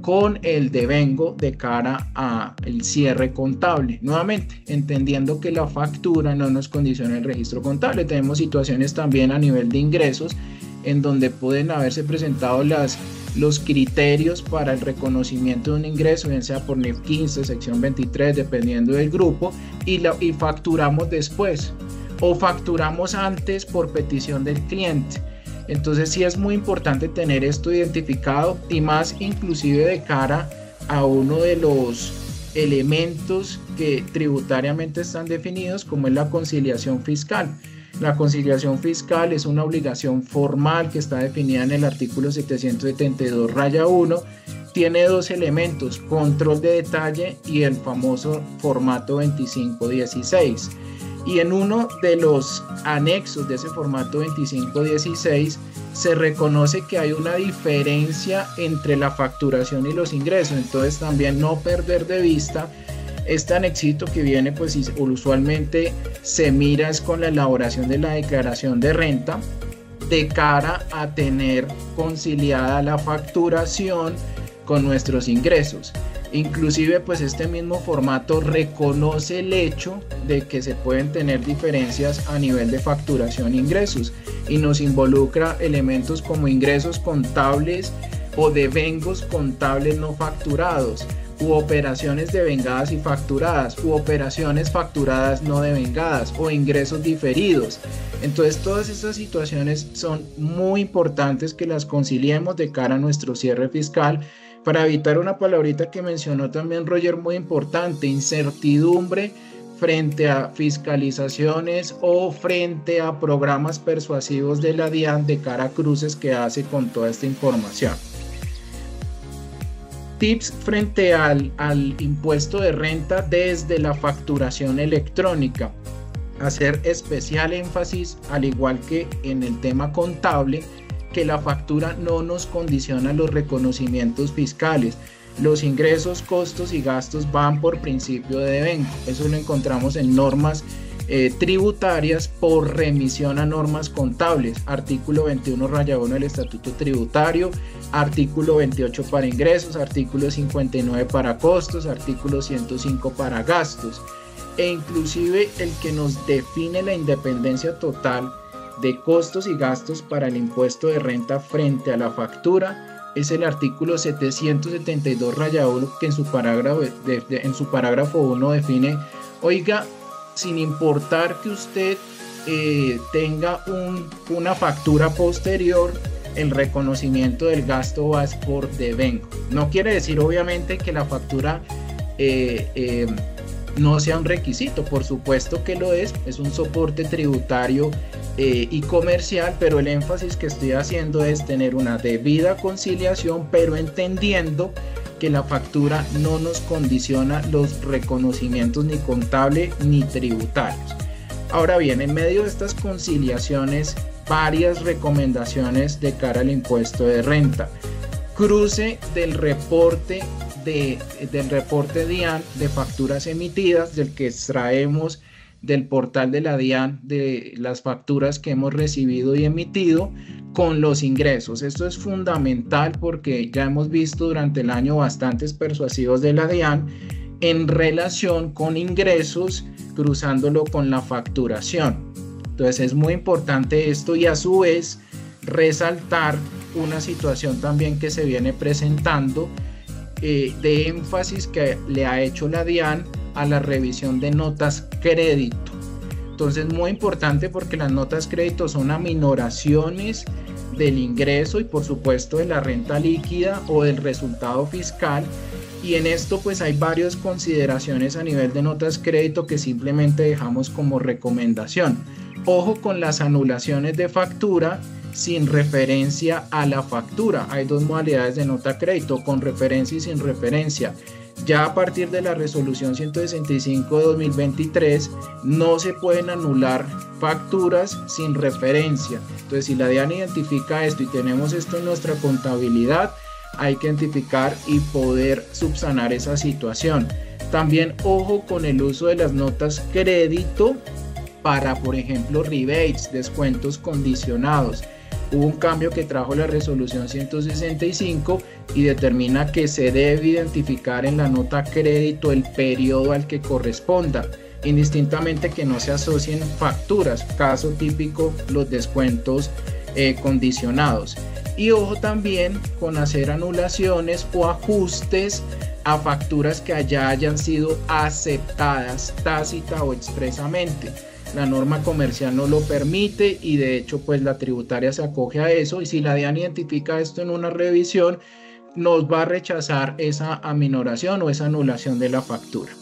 con el devengo de cara al cierre contable. Nuevamente, entendiendo que la factura no nos condiciona el registro contable. Tenemos situaciones también a nivel de ingresos en donde pueden haberse presentado los criterios para el reconocimiento de un ingreso, bien sea por NIF 15, sección 23, dependiendo del grupo, y facturamos después o facturamos antes por petición del cliente. Entonces sí es muy importante tener esto identificado y más inclusive de cara a uno de los elementos que tributariamente están definidos como es la conciliación fiscal. La conciliación fiscal es una obligación formal que está definida en el artículo 772-1. Tiene dos elementos, control de detalle y el famoso formato 2516. Y en uno de los anexos de ese formato 2516 se reconoce que hay una diferencia entre la facturación y los ingresos. Entonces también no perder de vista este anexito que viene, pues usualmente se mira es con la elaboración de la declaración de renta de cara a tener conciliada la facturación con nuestros ingresos. Inclusive pues este mismo formato reconoce el hecho de que se pueden tener diferencias a nivel de facturación e ingresos y nos involucra elementos como ingresos contables o devengos contables no facturados u operaciones devengadas y facturadas u operaciones facturadas no devengadas o ingresos diferidos. Entonces todas estas situaciones son muy importantes que las conciliemos de cara a nuestro cierre fiscal para evitar una palabrita que mencionó también Roger muy importante, incertidumbre frente a fiscalizaciones o frente a programas persuasivos de la DIAN de cara a cruces que hace con toda esta información. Tips frente al impuesto de renta desde la facturación electrónica. Hacer especial énfasis, al igual que en el tema contable, que la factura no nos condiciona los reconocimientos fiscales. Los ingresos, costos y gastos van por principio de devengo. Eso lo encontramos en normas tributarias por remisión a normas contables. Artículo 21-1 del Estatuto Tributario, artículo 28 para ingresos, artículo 59 para costos, artículo 105 para gastos. E inclusive el que nos define la independencia total de costos y gastos para el impuesto de renta frente a la factura es el artículo 772-1 que en su parágrafo 1 define, oiga, sin importar que usted tenga una factura posterior, el reconocimiento del gasto va por devengo. No quiere decir obviamente que la factura no sea un requisito, por supuesto que lo es un soporte tributario y comercial, pero el énfasis que estoy haciendo es tener una debida conciliación, pero entendiendo que la factura no nos condiciona los reconocimientos ni contables ni tributarios. Ahora bien, en medio de estas conciliaciones, varias recomendaciones de cara al impuesto de renta. Cruce del reporte DIAN de facturas emitidas, del que extraemos del portal de la DIAN de las facturas que hemos recibido y emitido con los ingresos. Esto es fundamental porque ya hemos visto durante el año bastantes persuasivos de la DIAN en relación con ingresos cruzándolo con la facturación. Entonces es muy importante esto, y a su vez resaltar una situación también que se viene presentando de énfasis que le ha hecho la DIAN a la revisión de notas crédito. Entonces muy importante porque las notas crédito son aminoraciones del ingreso y por supuesto de la renta líquida o del resultado fiscal, y en esto pues hay varias consideraciones a nivel de notas crédito que simplemente dejamos como recomendación. Ojo con las anulaciones de factura sin referencia a la factura. Hay dos modalidades de nota crédito, con referencia y sin referencia. Ya a partir de la resolución 165 de 2023 no se pueden anular facturas sin referencia. Entonces, si la DIAN identifica esto y tenemos esto en nuestra contabilidad, hay que identificar y poder subsanar esa situación. También ojo con el uso de las notas crédito para, por ejemplo, rebates, descuentos condicionados. Hubo un cambio que trajo la resolución 165 y determina que se debe identificar en la nota crédito el periodo al que corresponda, indistintamente que no se asocien facturas, caso típico los descuentos condicionados. Y ojo también con hacer anulaciones o ajustes a facturas que ya hayan sido aceptadas tácita o expresamente. La norma comercial no lo permite y de hecho pues la tributaria se acoge a eso, y si la DIAN identifica esto en una revisión nos va a rechazar esa aminoración o esa anulación de la factura.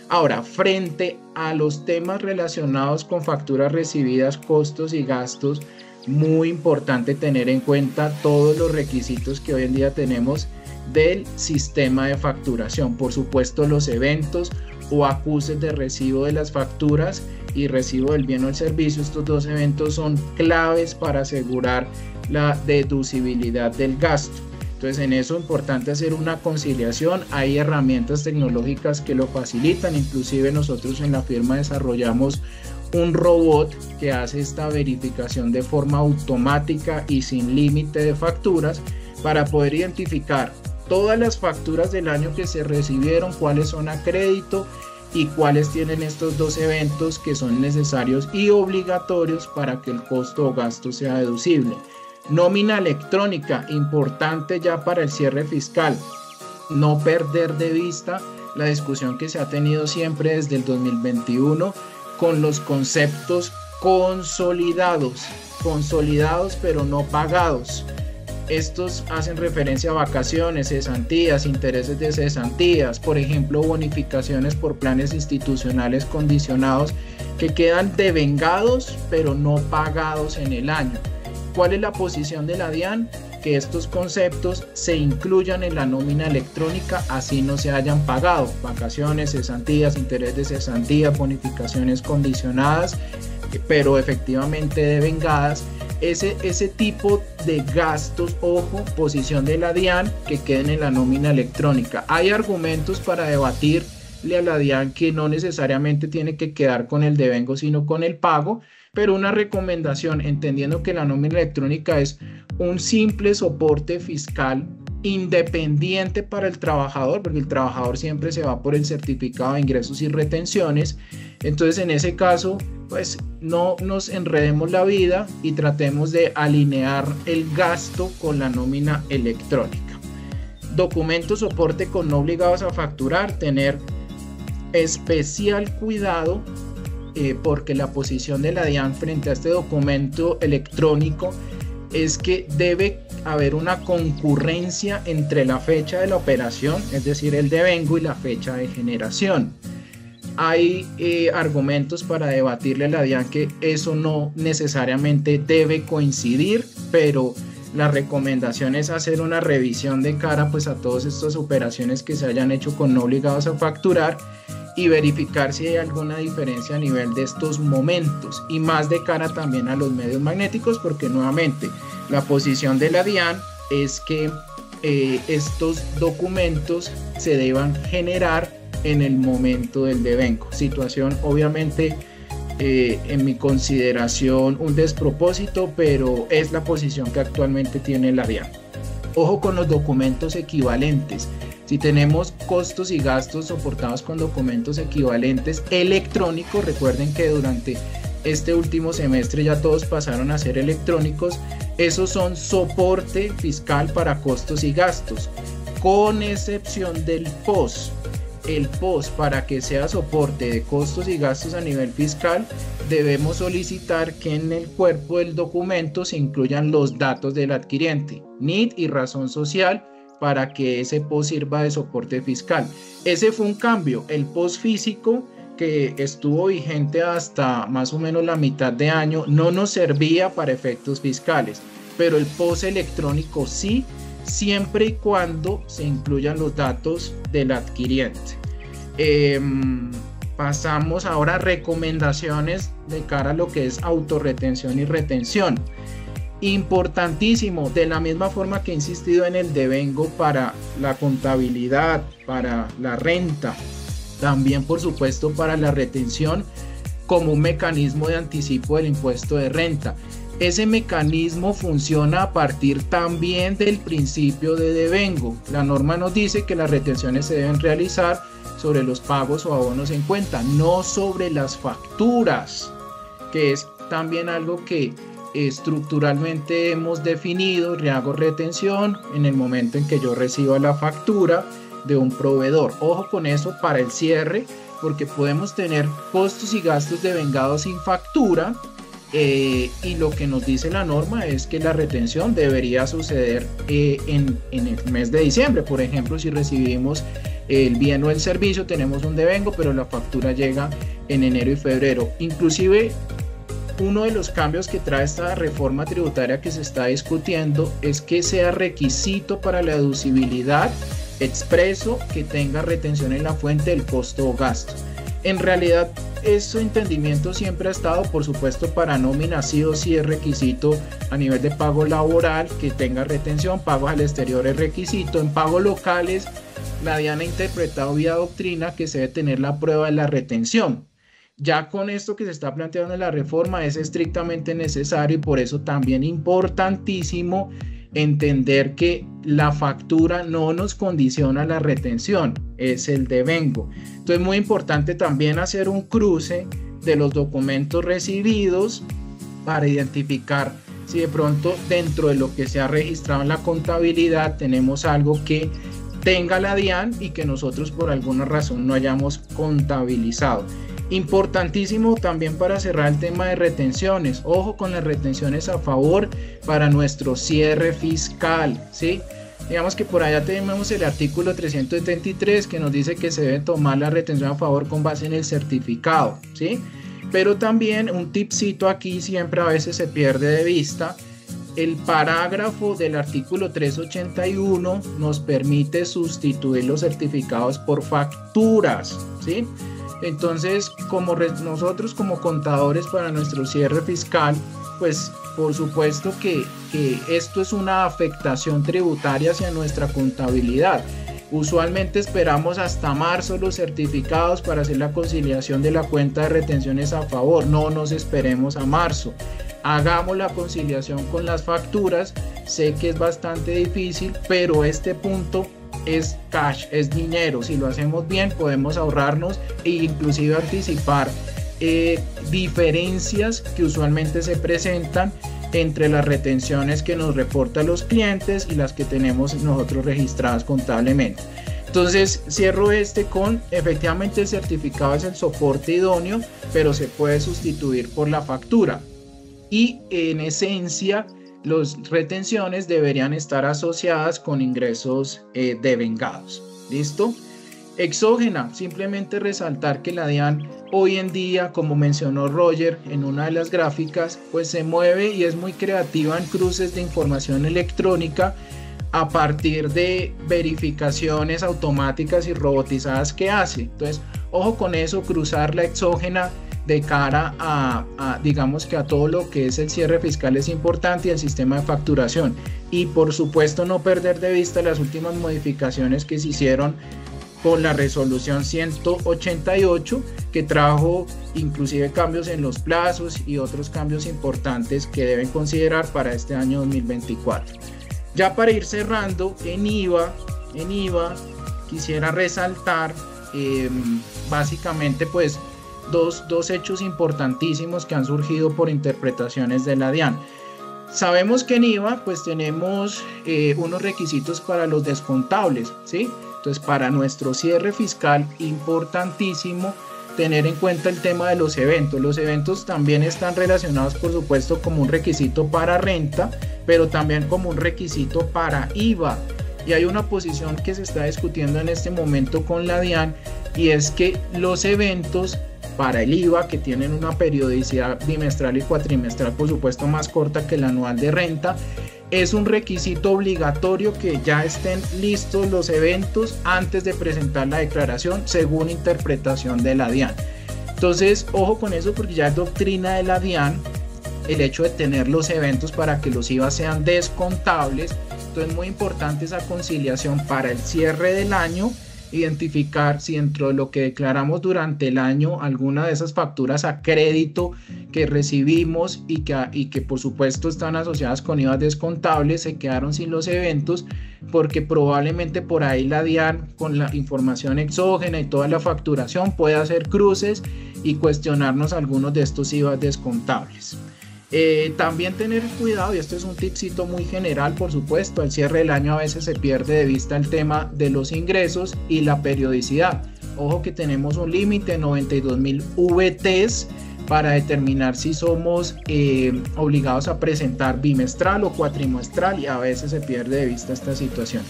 Ahora, frente a los temas relacionados con facturas recibidas, costos y gastos, muy importante tener en cuenta todos los requisitos que hoy en día tenemos del sistema de facturación. Por supuesto, los eventos o acuses de recibo de las facturas y recibo del bien o el servicio. Estos dos eventos son claves para asegurar la deducibilidad del gasto. Entonces, en eso es importante hacer una conciliación. Hay herramientas tecnológicas que lo facilitan. Inclusive nosotros en la firma desarrollamos un robot que hace esta verificación de forma automática y sin límite de facturas para poder identificar todas las facturas del año que se recibieron, cuáles son a crédito y cuáles tienen estos dos eventos que son necesarios y obligatorios para que el costo o gasto sea deducible. Nómina electrónica, importante ya para el cierre fiscal. No perder de vista la discusión que se ha tenido siempre desde el 2021 con los conceptos consolidados pero no pagados. Estos hacen referencia a vacaciones, cesantías, intereses de cesantías, por ejemplo, bonificaciones por planes institucionales condicionados que quedan devengados pero no pagados en el año. ¿Cuál es la posición de la DIAN? Que estos conceptos se incluyan en la nómina electrónica así no se hayan pagado. Vacaciones, cesantías, interés de cesantía, bonificaciones condicionadas, pero efectivamente devengadas. Ese tipo de gastos, ojo, posición de la DIAN, que queden en la nómina electrónica. Hay argumentos para debatirle a la DIAN que no necesariamente tiene que quedar con el devengo, sino con el pago, pero una recomendación, entendiendo que la nómina electrónica es un simple soporte fiscal independiente para el trabajador, porque el trabajador siempre se va por el certificado de ingresos y retenciones. Entonces, en ese caso, pues no nos enredemos la vida y tratemos de alinear el gasto con la nómina electrónica. Documento soporte con no obligados a facturar, tener especial cuidado porque la posición de la DIAN frente a este documento electrónico es que debe haber una concurrencia entre la fecha de la operación, es decir, el devengo, y la fecha de generación. Hay argumentos para debatirle a la DIAN que eso no necesariamente debe coincidir, pero la recomendación es hacer una revisión de cara pues a todas estas operaciones que se hayan hecho con no obligados a facturar y verificar si hay alguna diferencia a nivel de estos momentos, y más de cara también a los medios magnéticos, porque nuevamente la posición de la DIAN es que estos documentos se deban generar en el momento del devengo, situación obviamente en mi consideración un despropósito, pero es la posición que actualmente tiene la DIAN. Ojo con los documentos equivalentes. Si tenemos costos y gastos soportados con documentos equivalentes electrónicos, recuerden que durante este último semestre ya todos pasaron a ser electrónicos, esos son soporte fiscal para costos y gastos, con excepción del POS. El POS, para que sea soporte de costos y gastos a nivel fiscal, debemos solicitar que en el cuerpo del documento se incluyan los datos del adquiriente, NID y razón social, para que ese POS sirva de soporte fiscal. Ese fue un cambio. El POS físico, que estuvo vigente hasta más o menos la mitad de año, no nos servía para efectos fiscales, pero el POS electrónico sí, siempre y cuando se incluyan los datos del adquiriente. Pasamos ahora a recomendaciones de cara a lo que es autorretención y retención. Importantísimo, de la misma forma que he insistido en el devengo para la contabilidad, para la renta, también por supuesto para la retención como un mecanismo de anticipo del impuesto de renta. Ese mecanismo funciona a partir también del principio de devengo. La norma nos dice que las retenciones se deben realizar sobre los pagos o abonos en cuenta, no sobre las facturas, que es también algo que estructuralmente hemos definido. Hago retención en el momento en que yo reciba la factura de un proveedor. Ojo con eso para el cierre, porque podemos tener costos y gastos devengados sin factura, y lo que nos dice la norma es que la retención debería suceder en el mes de diciembre. Por ejemplo, si recibimos el bien o el servicio, tenemos un devengo, pero la factura llega en enero y febrero. Inclusive, uno de los cambios que trae esta reforma tributaria que se está discutiendo es que sea requisito para la deducibilidad expreso que tenga retención en la fuente del costo o gasto. En realidad, ese entendimiento siempre ha estado, por supuesto, para nómina sí o sí es requisito a nivel de pago laboral que tenga retención, pagos al exterior es requisito, en pagos locales la DIAN ha interpretado vía doctrina que se debe tener la prueba de la retención. Ya con esto que se está planteando en la reforma es estrictamente necesario, y por eso también importantísimo entender que la factura no nos condiciona la retención, es el devengo. Entonces, muy importante también hacer un cruce de los documentos recibidos para identificar si de pronto dentro de lo que se ha registrado en la contabilidad tenemos algo que tenga la DIAN y que nosotros por alguna razón no hayamos contabilizado. Importantísimo también para cerrar el tema de retenciones. Ojo con las retenciones a favor para nuestro cierre fiscal, ¿sí? Digamos que por allá tenemos el artículo 373 que nos dice que se debe tomar la retención a favor con base en el certificado, ¿sí? Pero también un tipcito aquí siempre a veces se pierde de vista. El parágrafo del artículo 381 nos permite sustituir los certificados por facturas, ¿sí? Entonces, como nosotros como contadores para nuestro cierre fiscal, pues por supuesto que esto es una afectación tributaria hacia nuestra contabilidad. Usualmente esperamos hasta marzo los certificados para hacer la conciliación de la cuenta de retenciones a favor. No nos esperemos a marzo. Hagamos la conciliación con las facturas. Sé que es bastante difícil, pero este punto es cash, es dinero. Si lo hacemos bien, podemos ahorrarnos e inclusive anticipar diferencias que usualmente se presentan entre las retenciones que nos reportan los clientes y las que tenemos nosotros registradas contablemente. Entonces cierro con efectivamente el certificado es el soporte idóneo, pero se puede sustituir por la factura, y en esencia las retenciones deberían estar asociadas con ingresos devengados. ¿Listo? Exógena, simplemente resaltar que la DIAN hoy en día, como mencionó Roger en una de las gráficas, pues se mueve y es muy creativa en cruces de información electrónica a partir de verificaciones automáticas y robotizadas que hace. Entonces, ojo con eso, cruzar la exógena de cara a digamos que a todo lo que es el cierre fiscal es importante, y el sistema de facturación, y por supuesto no perder de vista las últimas modificaciones que se hicieron con la resolución 188 que trajo inclusive cambios en los plazos y otros cambios importantes que deben considerar para este año 2024. Ya para ir cerrando, en IVA quisiera resaltar básicamente pues dos hechos importantísimos que han surgido por interpretaciones de la DIAN. Sabemos que en IVA pues tenemos unos requisitos para los descontables, ¿sí? Entonces para nuestro cierre fiscal, importantísimo tener en cuenta el tema de los eventos. Los eventos también están relacionados por supuesto como un requisito para renta, pero también como un requisito para IVA. Y hay una posición que se está discutiendo en este momento con la DIAN, y es que los eventos para el IVA, que tienen una periodicidad bimestral y cuatrimestral por supuesto más corta que el anual de renta, es un requisito obligatorio que ya estén listos los eventos antes de presentar la declaración según interpretación de la DIAN. Entonces ojo con eso, porque ya es doctrina de la DIAN el hecho de tener los eventos para que los IVA sean descontables. Entonces es muy importante esa conciliación para el cierre del año, identificar si dentro de lo que declaramos durante el año alguna de esas facturas a crédito que recibimos y que por supuesto están asociadas con IVA descontables se quedaron sin los eventos, porque probablemente por ahí la DIAN con la información exógena y toda la facturación puede hacer cruces y cuestionarnos algunos de estos IVA descontables. También tener cuidado, y esto es un tipcito muy general por supuesto, al cierre del año a veces se pierde de vista el tema de los ingresos y la periodicidad. Ojo que tenemos un límite de 92.000 VTs para determinar si somos obligados a presentar bimestral o cuatrimestral, y a veces se pierde de vista esta situación.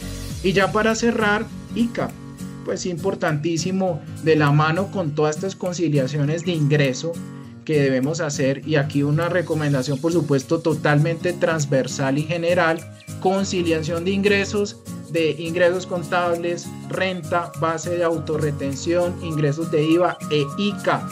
Y ya para cerrar, ICA, pues importantísimo, de la mano con todas estas conciliaciones de ingreso que debemos hacer, y aquí una recomendación por supuesto totalmente transversal y general: conciliación de ingresos contables, renta, base de autorretención, ingresos de IVA e ICA.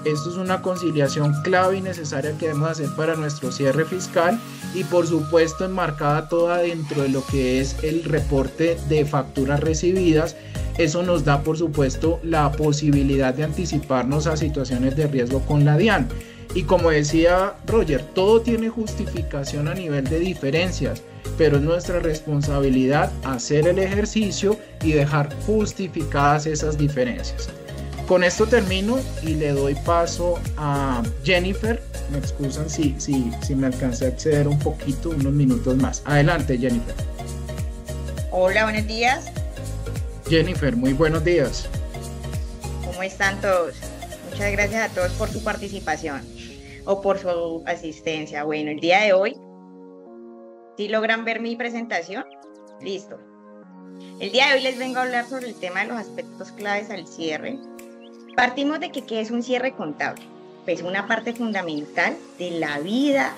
Esto es una conciliación clave y necesaria que debemos hacer para nuestro cierre fiscal, y por supuesto enmarcada toda dentro de lo que es el reporte de facturas recibidas. Eso nos da por supuesto la posibilidad de anticiparnos a situaciones de riesgo con la DIAN. Y como decía Roger, todo tiene justificación a nivel de diferencias, pero es nuestra responsabilidad hacer el ejercicio y dejar justificadas esas diferencias. Con esto termino y le doy paso a Jennifer. Me excusan si me alcancé a acceder un poquito, unos minutos más. Adelante, Jennifer. Hola, buenos días. Jennifer, muy buenos días. ¿Cómo están todos? Muchas gracias a todos por su participación o por su asistencia. Bueno, el día de hoy, ¿sí logran ver mi presentación? Listo. El día de hoy les vengo a hablar sobre el tema de los aspectos claves al cierre. Partimos de que ¿qué es un cierre contable? Pues una parte fundamental de la vida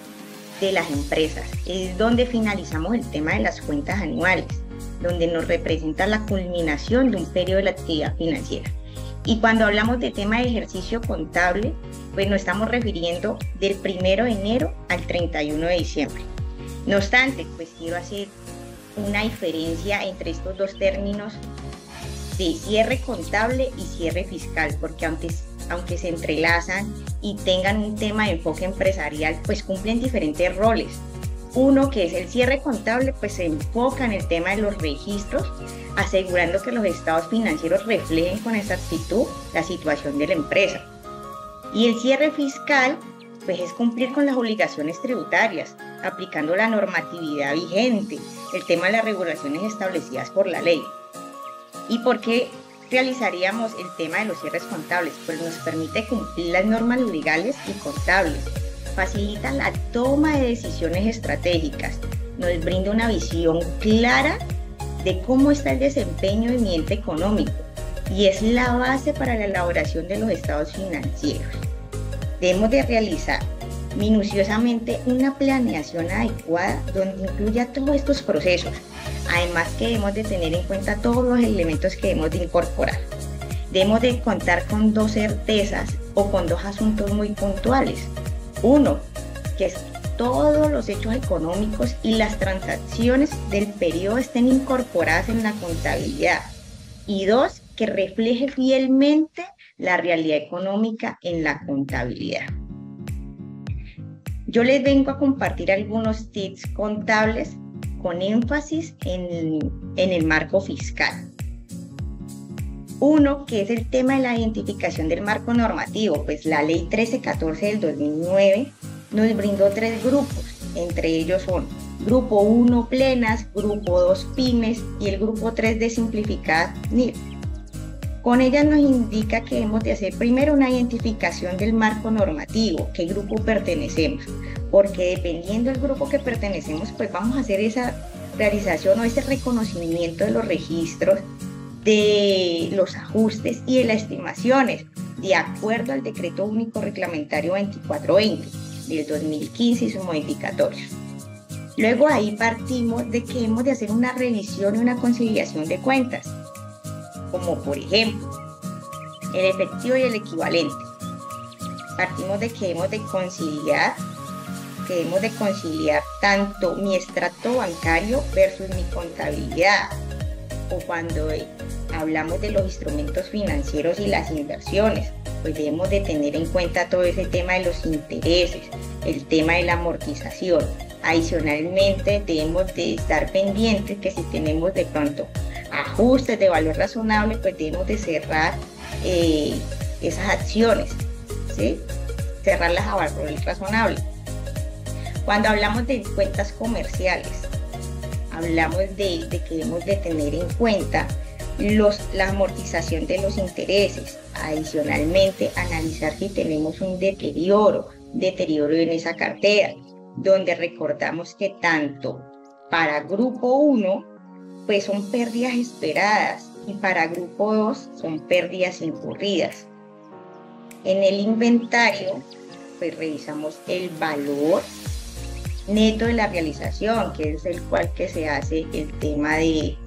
de las empresas. Es donde finalizamos el tema de las cuentas anuales, donde nos representa la culminación de un periodo de la actividad financiera. Y cuando hablamos de tema de ejercicio contable, pues nos estamos refiriendo del 1 de enero al 31 de diciembre. No obstante, pues quiero hacer una diferencia entre estos dos términos de cierre contable y cierre fiscal, porque aunque se entrelazan y tengan un tema de enfoque empresarial, pues cumplen diferentes roles. Uno, que es el cierre contable, pues se enfoca en el tema de los registros, asegurando que los estados financieros reflejen con exactitud la situación de la empresa. Y el cierre fiscal, pues es cumplir con las obligaciones tributarias, aplicando la normatividad vigente, el tema de las regulaciones establecidas por la ley. ¿Y por qué realizaríamos el tema de los cierres contables? Pues nos permite cumplir las normas legales y contables, facilita la toma de decisiones estratégicas, nos brinda una visión clara de cómo está el desempeño de mi ente económico y es la base para la elaboración de los estados financieros. Debemos de realizar minuciosamente una planeación adecuada donde incluya todos estos procesos, además que debemos de tener en cuenta todos los elementos que debemos de incorporar. Debemos de contar con dos certezas o con dos asuntos muy puntuales. Uno, que todos los hechos económicos y las transacciones del periodo estén incorporadas en la contabilidad. Y dos, que refleje fielmente la realidad económica en la contabilidad. Yo les vengo a compartir algunos tips contables con énfasis en el marco fiscal. Uno, que es el tema de la identificación del marco normativo, pues la Ley 1314 del 2009 nos brindó 3 grupos, entre ellos son Grupo 1 plenas, Grupo 2 pymes y el Grupo 3 de simplificadas NIR. Con ellas nos indica que debemos de hacer primero una identificación del marco normativo, qué grupo pertenecemos, porque dependiendo del grupo que pertenecemos, pues vamos a hacer esa realización o ese reconocimiento de los registros, de los ajustes y de las estimaciones, de acuerdo al Decreto Único Reglamentario 2420 del 2015 y sus modificatorios. Luego ahí partimos de que hemos de hacer una revisión y una conciliación de cuentas, como por ejemplo, el efectivo y el equivalente. Partimos de que debemos de conciliar tanto mi extracto bancario versus mi contabilidad, o cuando hablamos de los instrumentos financieros y las inversiones, pues debemos de tener en cuenta todo ese tema de los intereses, el tema de la amortización. Adicionalmente, debemos de estar pendientes que si tenemos de pronto ajustes de valor razonable, pues debemos de cerrar esas acciones, ¿sí? Cerrarlas a valor razonable. Cuando hablamos de cuentas comerciales, hablamos de que debemos de tener en cuenta la amortización de los intereses. Adicionalmente, analizar si tenemos un deterioro en esa cartera, donde recordamos que tanto para Grupo 1 pues son pérdidas esperadas y para Grupo 2 son pérdidas incurridas. En el inventario pues revisamos el valor neto de la realización, que es el cual que se hace el tema del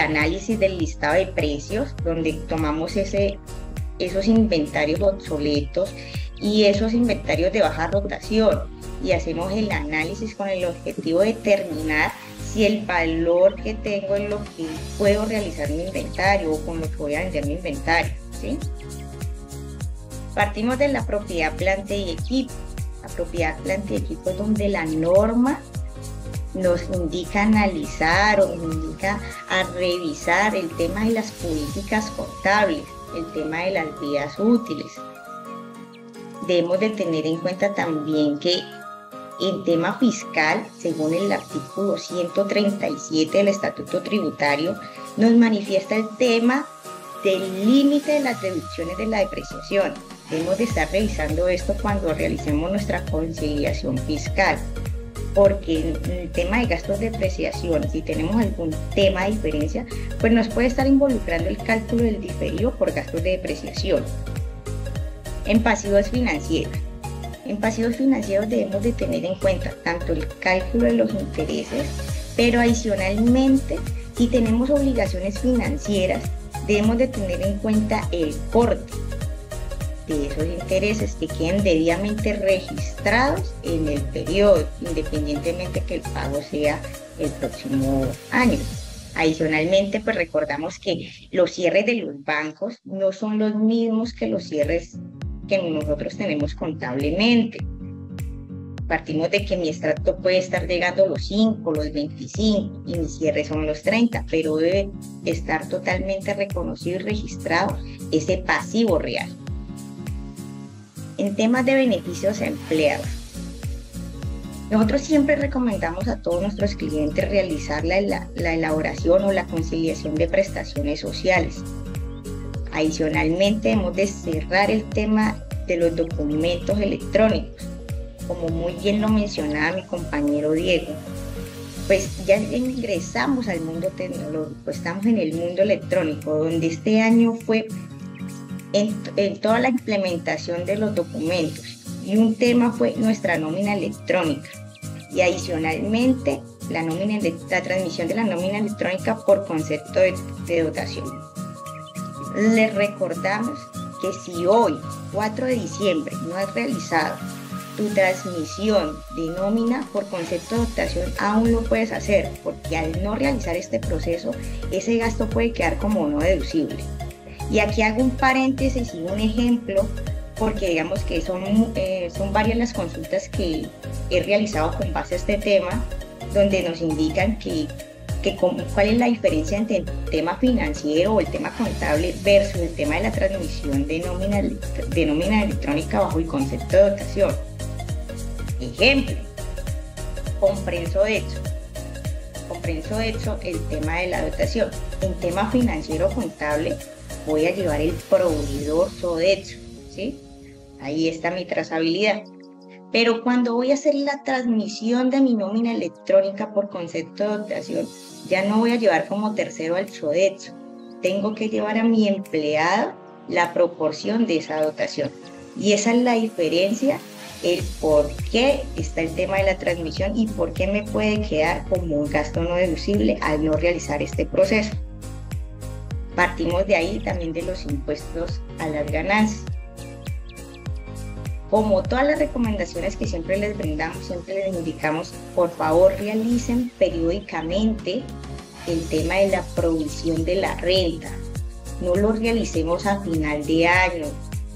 análisis del listado de precios, donde tomamos esos inventarios obsoletos y esos inventarios de baja rotación y hacemos el análisis con el objetivo de determinar si el valor que tengo es lo que puedo realizar mi inventario o con lo que voy a vender mi inventario, ¿sí? Partimos de la propiedad, planta y equipo. La propiedad, planta y equipo es donde la norma nos indica analizar o nos indica a revisar el tema de las políticas contables, el tema de las vías útiles. Debemos de tener en cuenta también que en tema fiscal, según el artículo 137 del Estatuto Tributario, nos manifiesta el tema del límite de las deducciones de la depreciación. Debemos de estar revisando esto cuando realicemos nuestra conciliación fiscal, porque en el tema de gastos de depreciación, si tenemos algún tema de diferencia, pues nos puede estar involucrando el cálculo del diferido por gastos de depreciación. En pasivos financieros. En pasivos financieros debemos de tener en cuenta tanto el cálculo de los intereses, pero adicionalmente, si tenemos obligaciones financieras, debemos de tener en cuenta el corte de esos intereses que queden debidamente registrados en el periodo, independientemente que el pago sea el próximo año. Adicionalmente, pues recordamos que los cierres de los bancos no son los mismos que los cierres que nosotros tenemos contablemente. Partimos de que mi extracto puede estar llegando a los 5, los 25 y mis cierres son los 30, pero debe estar totalmente reconocido y registrado ese pasivo real. En temas de beneficios a empleados, nosotros siempre recomendamos a todos nuestros clientes realizar la elaboración o la conciliación de prestaciones sociales. Adicionalmente, debemos de cerrar el tema de los documentos electrónicos, como muy bien lo mencionaba mi compañero Diego. Pues ya ingresamos al mundo tecnológico, estamos en el mundo electrónico, donde este año fue en toda la implementación de los documentos, y un tema fue nuestra nómina electrónica, y adicionalmente la transmisión de la nómina electrónica por concepto de dotación. Les recordamos que si hoy, 4 de diciembre, no has realizado tu transmisión de nómina por concepto de dotación aún lo puedes hacer, porque al no realizar este proceso, ese gasto puede quedar como no deducible. Y aquí hago un paréntesis y un ejemplo, porque digamos que son varias las consultas que he realizado con base a este tema, donde nos indican cuál es la diferencia entre el tema financiero o el tema contable versus el tema de la transmisión de nómina electrónica bajo el concepto de dotación. Ejemplo, comprenso de hecho el tema de la dotación. En tema financiero contable voy a llevar el proveedor SODEXO, ¿sí? Ahí está mi trazabilidad. Pero cuando voy a hacer la transmisión de mi nómina electrónica por concepto de dotación, ya no voy a llevar como tercero al SODEXO. Tengo que llevar a mi empleado la proporción de esa dotación. Y esa es la diferencia, el por qué está el tema de la transmisión y por qué me puede quedar como un gasto no deducible al no realizar este proceso. Partimos de ahí también de los impuestos a las ganancias. Como todas las recomendaciones que siempre les brindamos, siempre les indicamos, por favor realicen periódicamente el tema de la provisión de la renta. No lo realicemos a final de año,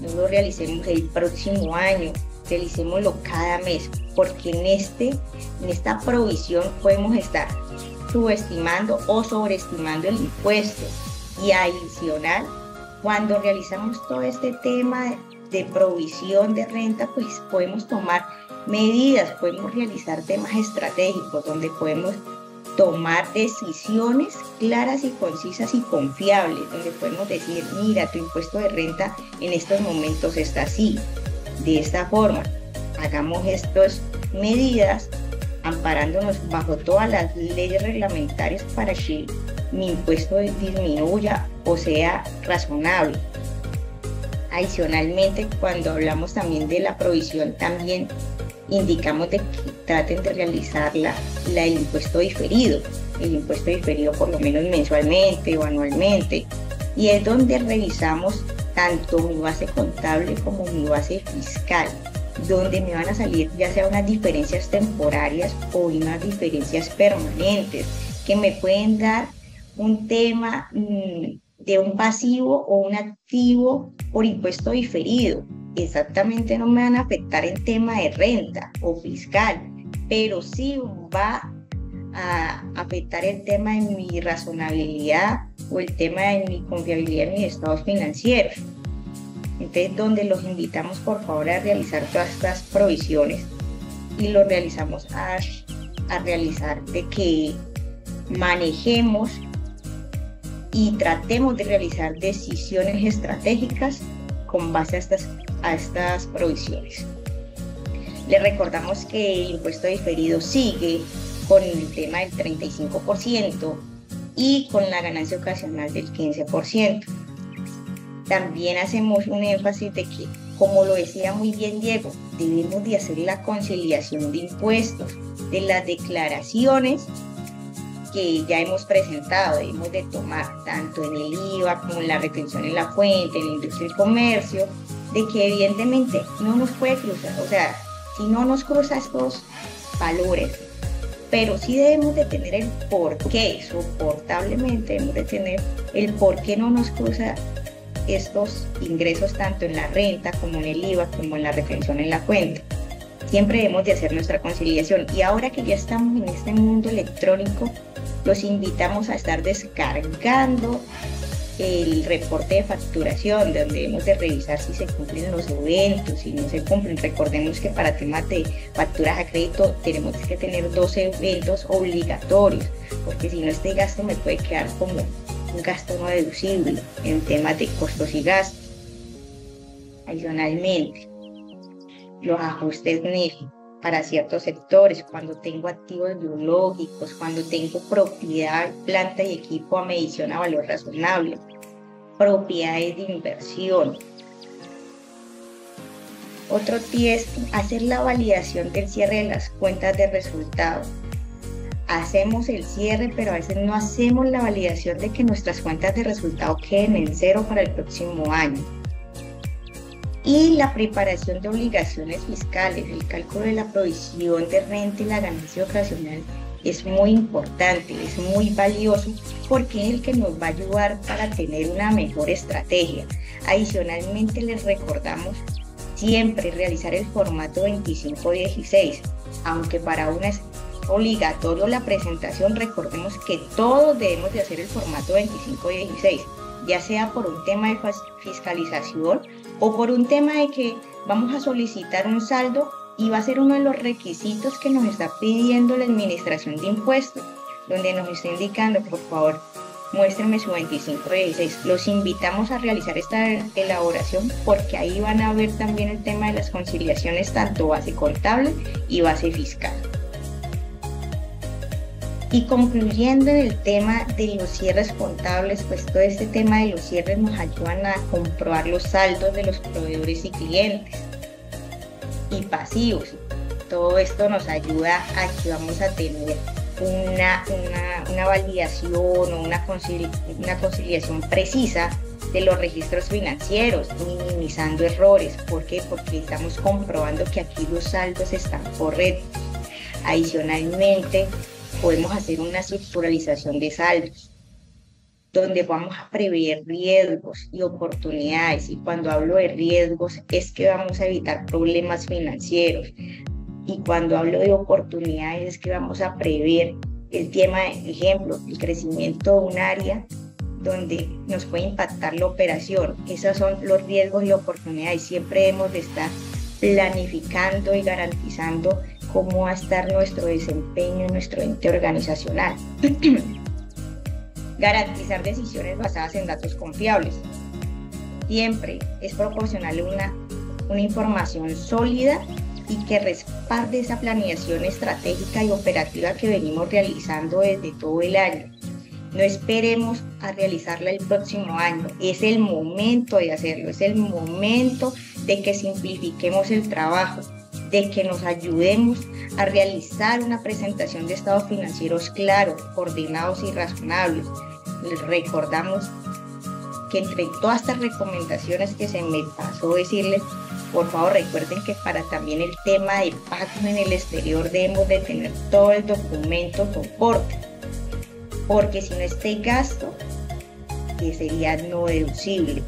no lo realicemos el próximo año, realicémoslo cada mes, porque en esta provisión podemos estar subestimando o sobreestimando el impuesto. Y adicional, cuando realizamos todo este tema de provisión de renta, pues podemos tomar medidas, podemos realizar temas estratégicos donde podemos tomar decisiones claras y concisas y confiables, donde podemos decir, mira, tu impuesto de renta en estos momentos está así, de esta forma, hagamos estas medidas amparándonos bajo todas las leyes reglamentarias para que mi impuesto disminuya o sea razonable. Adicionalmente, cuando hablamos también de la provisión, también indicamos de que traten de realizar el impuesto diferido por lo menos mensualmente o anualmente, y es donde revisamos tanto mi base contable como mi base fiscal, donde me van a salir ya sea unas diferencias temporarias o unas diferencias permanentes que me pueden dar un tema de un pasivo o un activo por impuesto diferido. Exactamente no me van a afectar en tema de renta o fiscal, pero sí va a afectar el tema de mi razonabilidad o el tema de mi confiabilidad en mis estados financieros. Entonces, donde los invitamos por favor a realizar todas estas provisiones y lo realizamos a realizar de que manejemos y tratemos de realizar decisiones estratégicas con base a estas provisiones. Les recordamos que el impuesto diferido sigue con el tema del 35% y con la ganancia ocasional del 15%. También hacemos un énfasis de que, como lo decía muy bien Diego, debemos de hacer la conciliación de impuestos, de las declaraciones que ya hemos presentado, debemos de tomar tanto en el IVA como en la retención en la fuente, en la industria y comercio, de que evidentemente no nos puede cruzar, o sea, si no nos cruza estos valores, pero sí debemos de tener el por qué, soportablemente debemos de tener el por qué no nos cruza estos ingresos tanto en la renta como en el IVA como en la retención en la fuente. Siempre debemos de hacer nuestra conciliación, y ahora que ya estamos en este mundo electrónico, los invitamos a estar descargando el reporte de facturación, donde debemos de revisar si se cumplen los eventos, si no se cumplen. Recordemos que para temas de facturas a crédito tenemos que tener 12 eventos obligatorios, porque si no este gasto me puede quedar como un gasto no deducible en temas de costos y gastos. Adicionalmente, los ajustes NEFI para ciertos sectores, cuando tengo activos biológicos, cuando tengo propiedad, planta y equipo a medición a valor razonable, propiedades de inversión. Otro tip es hacer la validación del cierre de las cuentas de resultados. Hacemos el cierre, pero a veces no hacemos la validación de que nuestras cuentas de resultado queden en cero para el próximo año. Y la preparación de obligaciones fiscales, el cálculo de la provisión de renta y la ganancia ocasional es muy importante, es muy valioso porque es el que nos va a ayudar para tener una mejor estrategia. Adicionalmente les recordamos siempre realizar el formato 2516, aunque para una es obligatorio la presentación, recordemos que todos debemos de hacer el formato 2516, ya sea por un tema de fiscalización o por un tema de que vamos a solicitar un saldo y va a ser uno de los requisitos que nos está pidiendo la Administración de Impuestos, donde nos está indicando, por favor, muéstrenme su 2516. Los invitamos a realizar esta elaboración porque ahí van a ver también el tema de las conciliaciones, tanto base contable y base fiscal. Y concluyendo en el tema de los cierres contables, pues todo este tema de los cierres nos ayudan a comprobar los saldos de los proveedores y clientes y pasivos. Todo esto nos ayuda a que vamos a tener una validación o una conciliación precisa de los registros financieros, minimizando errores. ¿Por qué? Porque estamos comprobando que aquí los saldos están correctos. Adicionalmente, podemos hacer una estructuralización de saldos, donde vamos a prever riesgos y oportunidades. Y cuando hablo de riesgos es que vamos a evitar problemas financieros. Y cuando hablo de oportunidades es que vamos a prever el tema, ejemplo, el crecimiento de un área donde nos puede impactar la operación. Esos son los riesgos y oportunidades. Siempre debemos de estar planificando y garantizando cómo va a estar nuestro desempeño en nuestro ente organizacional. Garantizar decisiones basadas en datos confiables. Siempre es proporcionarle una información sólida y que respalde esa planeación estratégica y operativa que venimos realizando desde todo el año. No esperemos a realizarla el próximo año, es el momento de hacerlo, es el momento de que simplifiquemos el trabajo, de que nos ayudemos a realizar una presentación de estados financieros claros, ordenados y razonables. Les recordamos que entre todas estas recomendaciones que se me pasó decirles, por favor recuerden que para también el tema de pago en el exterior debemos de tener todo el documento soporte, porque si no este gasto sería no deducible.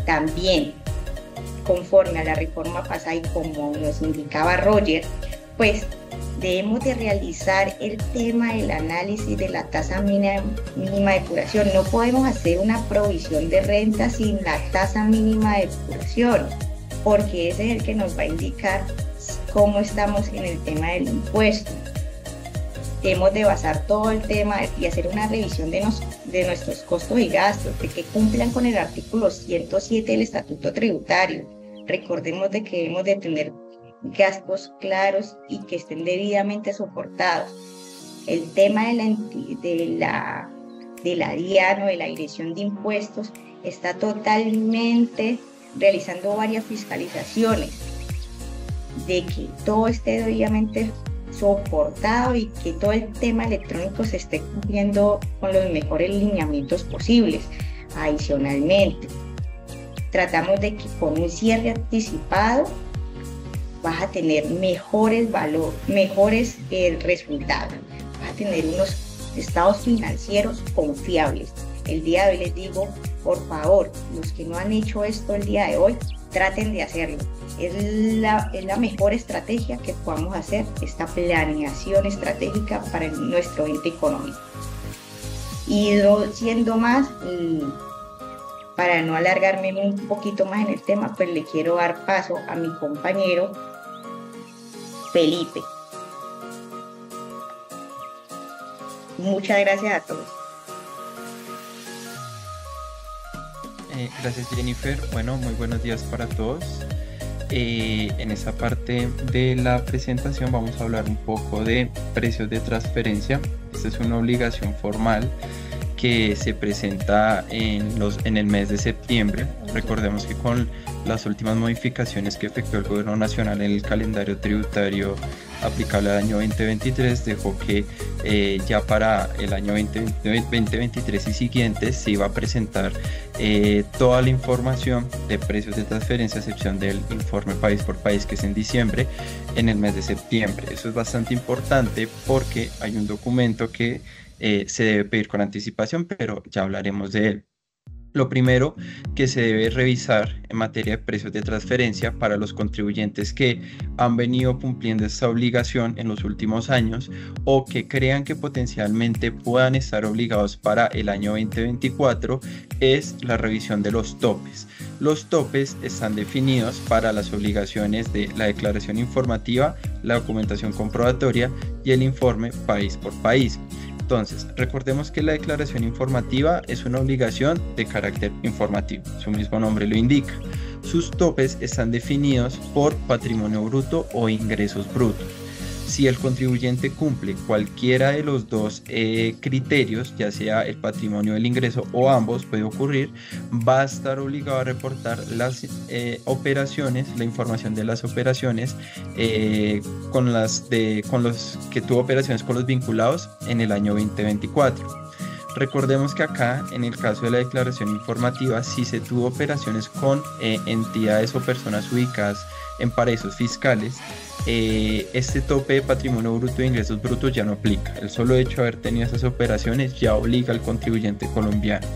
También, conforme a la reforma pasada y como nos indicaba Roger, pues debemos de realizar el tema del análisis de la tasa mínima de depuración. No podemos hacer una provisión de renta sin la tasa mínima de depuración, porque ese es el que nos va a indicar cómo estamos en el tema del impuesto. Debemos de basar todo el tema y hacer una revisión de nuestros costos y gastos, de que cumplan con el artículo 107 del Estatuto Tributario. Recordemos de que debemos de tener gastos claros y que estén debidamente soportados. El tema de la DIAN o de la Dirección de Impuestos está totalmente realizando varias fiscalizaciones, de que todo esté debidamente soportado y que todo el tema electrónico se esté cumpliendo con los mejores lineamientos posibles. Adicionalmente, tratamos de que con un cierre anticipado vas a tener mejores resultados, vas a tener unos estados financieros confiables. El día de hoy les digo, por favor, los que no han hecho esto el día de hoy, traten de hacerlo. Es la mejor estrategia que podamos hacer, esta planeación estratégica para nuestro ente económico. Y siendo más, para no alargarme un poquito más en el tema, pues le quiero dar paso a mi compañero Felipe. Muchas gracias a todos. Gracias Jennifer. Bueno, muy buenos días para todos. En esta parte de la presentación vamos a hablar un poco de precios de transferencia. Esta es una obligación formal que se presenta en el mes de septiembre. Recordemos que con las últimas modificaciones que efectuó el Gobierno Nacional en el calendario tributario aplicable al año 2023 dejó que ya para el año 2023 y siguientes se iba a presentar toda la información de precios de transferencia, a excepción del informe país por país, que es en diciembre, en el mes de septiembre. Eso es bastante importante porque hay un documento que se debe pedir con anticipación, pero ya hablaremos de él. Lo primero que se debe revisar en materia de precios de transferencia para los contribuyentes que han venido cumpliendo esta obligación en los últimos años o que crean que potencialmente puedan estar obligados para el año 2024 es la revisión de los topes. Los topes están definidos para las obligaciones de la declaración informativa, la documentación comprobatoria y el informe país por país. Entonces, recordemos que la declaración informativa es una obligación de carácter informativo, su mismo nombre lo indica. Sus topes están definidos por patrimonio bruto o ingresos brutos. Si el contribuyente cumple cualquiera de los dos criterios, ya sea el patrimonio o el ingreso o ambos, puede ocurrir, va a estar obligado a reportar las operaciones, la información de las operaciones con los que tuvo operaciones con los vinculados en el año 2024. Recordemos que acá, en el caso de la declaración informativa, si se tuvo operaciones con entidades o personas ubicadas en paraísos fiscales, este tope de patrimonio bruto e ingresos brutos ya no aplica. El solo hecho de haber tenido esas operaciones ya obliga al contribuyente colombiano.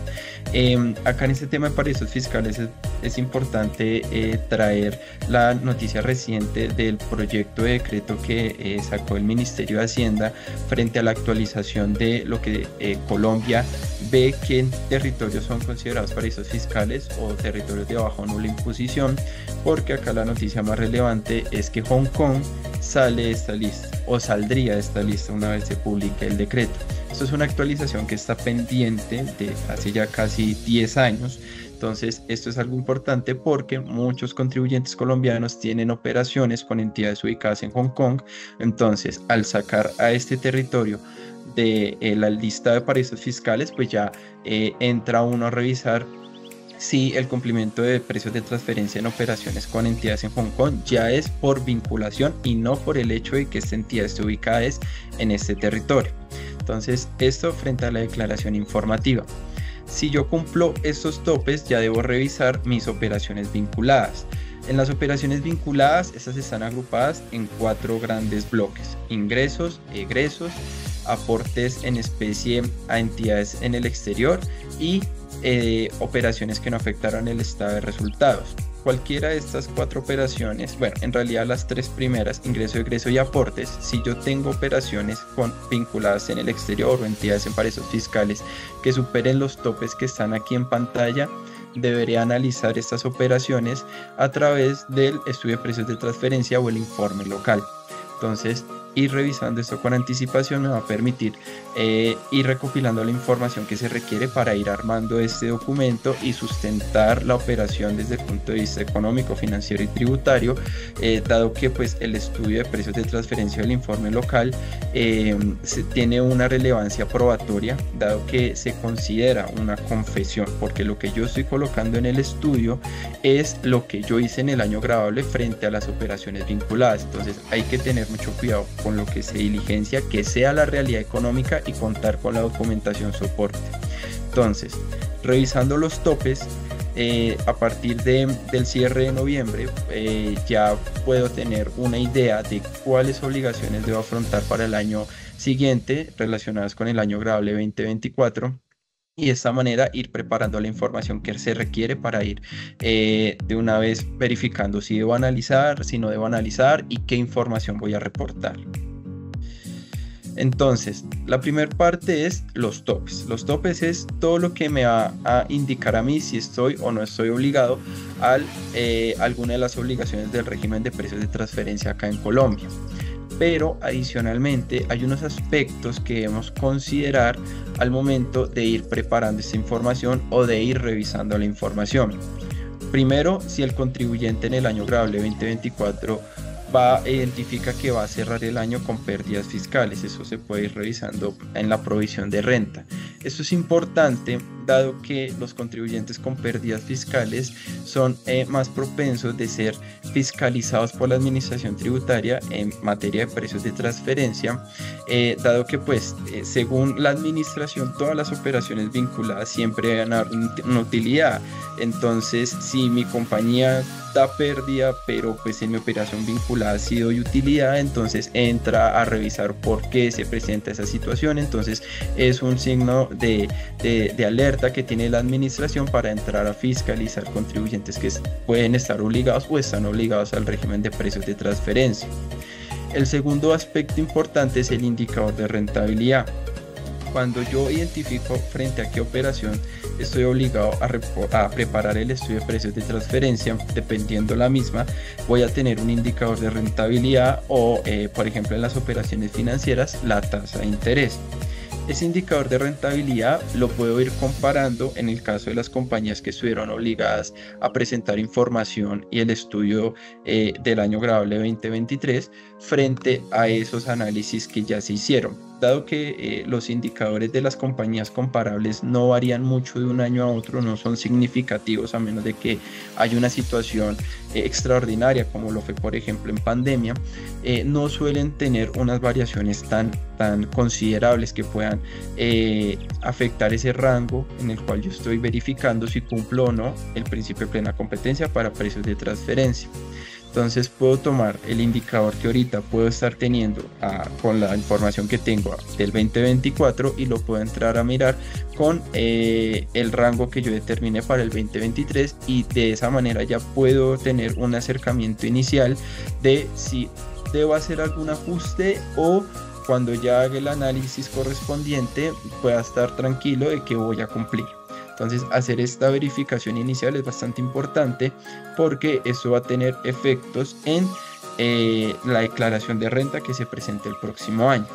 Acá en este tema de paraísos fiscales es importante traer la noticia reciente del proyecto de decreto que sacó el Ministerio de Hacienda frente a la actualización de lo que Colombia ve que en territorios son considerados paraísos fiscales o territorios de baja o nula imposición, porque acá la noticia más relevante es que Hong Kong sale de esta lista o saldría de esta lista una vez se publique el decreto. Esto es una actualización que está pendiente de hace ya casi 10 años. Entonces, esto es algo importante porque muchos contribuyentes colombianos tienen operaciones con entidades ubicadas en Hong Kong. Entonces, al sacar a este territorio de la lista de paraísos fiscales, pues ya entra uno a revisar si el cumplimiento de precios de transferencia en operaciones con entidades en Hong Kong ya es por vinculación y no por el hecho de que esta entidad esté ubicada en este territorio. Entonces, esto frente a la declaración informativa. Si yo cumplo estos topes, ya debo revisar mis operaciones vinculadas. En las operaciones vinculadas, estas están agrupadas en 4 grandes bloques: ingresos, egresos, aportes en especie a entidades en el exterior y operaciones que no afectaron el estado de resultados. Cualquiera de estas 4 operaciones, bueno, en realidad las 3 primeras, ingreso, egreso y aportes, si yo tengo operaciones vinculadas en el exterior o entidades en paraísos fiscales que superen los topes que están aquí en pantalla, debería analizar estas operaciones a través del estudio de precios de transferencia o el informe local. Entonces, ir revisando esto con anticipación me va a permitir ir recopilando la información que se requiere para ir armando este documento y sustentar la operación desde el punto de vista económico, financiero y tributario, dado que pues el estudio de precios de transferencia del informe local tiene una relevancia probatoria, dado que se considera una confesión, porque lo que yo estoy colocando en el estudio es lo que yo hice en el año gravable frente a las operaciones vinculadas. Entonces hay que tener mucho cuidado con lo que se diligencia, que sea la realidad económica y contar con la documentación soporte. Entonces, revisando los topes, a partir del cierre de noviembre ya puedo tener una idea de cuáles obligaciones debo afrontar para el año siguiente relacionadas con el año gravable 2024. Y de esta manera ir preparando la información que se requiere para ir de una vez verificando si debo analizar, si no debo analizar y qué información voy a reportar. Entonces, la primera parte es los topes. Los topes es todo lo que me va a indicar a mí si estoy o no estoy obligado a alguna de las obligaciones del régimen de precios de transferencia acá en Colombia. Pero adicionalmente hay unos aspectos que debemos considerar al momento de ir preparando esta información o de ir revisando la información. Primero, si el contribuyente en el año gravable 2024 identifica que va a cerrar el año con pérdidas fiscales. Eso se puede ir revisando en la provisión de renta. Esto es importante dado que los contribuyentes con pérdidas fiscales son más propensos de ser fiscalizados por la administración tributaria en materia de precios de transferencia, dado que pues según la administración todas las operaciones vinculadas siempre van a dar una utilidad. Entonces, si mi compañía da pérdida, pero pues en mi operación vinculada ha sido de utilidad, entonces entra a revisar por qué se presenta esa situación. Entonces es un signo de alerta que tiene la administración para entrar a fiscalizar contribuyentes que pueden estar obligados o están obligados al régimen de precios de transferencia. El segundo aspecto importante es el indicador de rentabilidad. Cuando yo identifico frente a qué operación estoy obligado a preparar el estudio de precios de transferencia, dependiendo la misma, voy a tener un indicador de rentabilidad o, por ejemplo, en las operaciones financieras, la tasa de interés. Ese indicador de rentabilidad lo puedo ir comparando en el caso de las compañías que estuvieron obligadas a presentar información y el estudio del año grabable 2023 frente a esos análisis que ya se hicieron. Dado que los indicadores de las compañías comparables no varían mucho de un año a otro, no son significativos a menos de que haya una situación extraordinaria como lo fue por ejemplo en pandemia, no suelen tener unas variaciones tan considerables que puedan afectar ese rango en el cual yo estoy verificando si cumplo o no el principio de plena competencia para precios de transferencia. Entonces puedo tomar el indicador que ahorita puedo estar teniendo con la información que tengo del 2024 y lo puedo entrar a mirar con el rango que yo determiné para el 2023, y de esa manera ya puedo tener un acercamiento inicial de si debo hacer algún ajuste o cuando ya haga el análisis correspondiente pueda estar tranquilo de que voy a cumplir. Entonces hacer esta verificación inicial es bastante importante porque eso va a tener efectos en la declaración de renta que se presente el próximo año.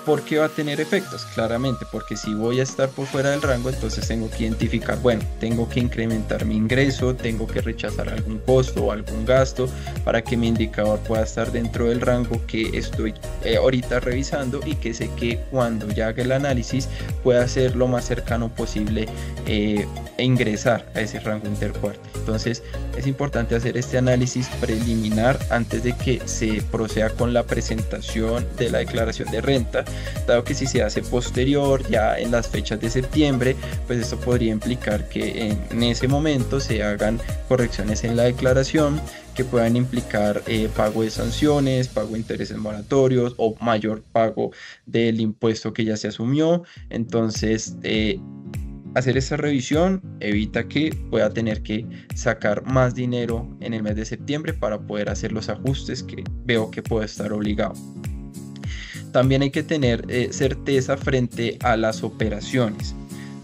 ¿Por qué va a tener efectos? Claramente porque si voy a estar por fuera del rango, entonces tengo que identificar, bueno, tengo que incrementar mi ingreso, tengo que rechazar algún costo o algún gasto para que mi indicador pueda estar dentro del rango que estoy ahorita revisando, y que sé que cuando ya haga el análisis pueda ser lo más cercano posible e ingresar a ese rango intercuartil. Entonces es importante hacer este análisis preliminar antes de que se proceda con la presentación de la declaración de renta, dado que si se hace posterior, ya en las fechas de septiembre, pues esto podría implicar que en ese momento se hagan correcciones en la declaración que puedan implicar pago de sanciones, pago de intereses moratorios o mayor pago del impuesto que ya se asumió. Entonces hacer esta revisión evita que pueda tener que sacar más dinero en el mes de septiembre para poder hacer los ajustes que veo que puedo estar obligado. También hay que tener certeza frente a las operaciones.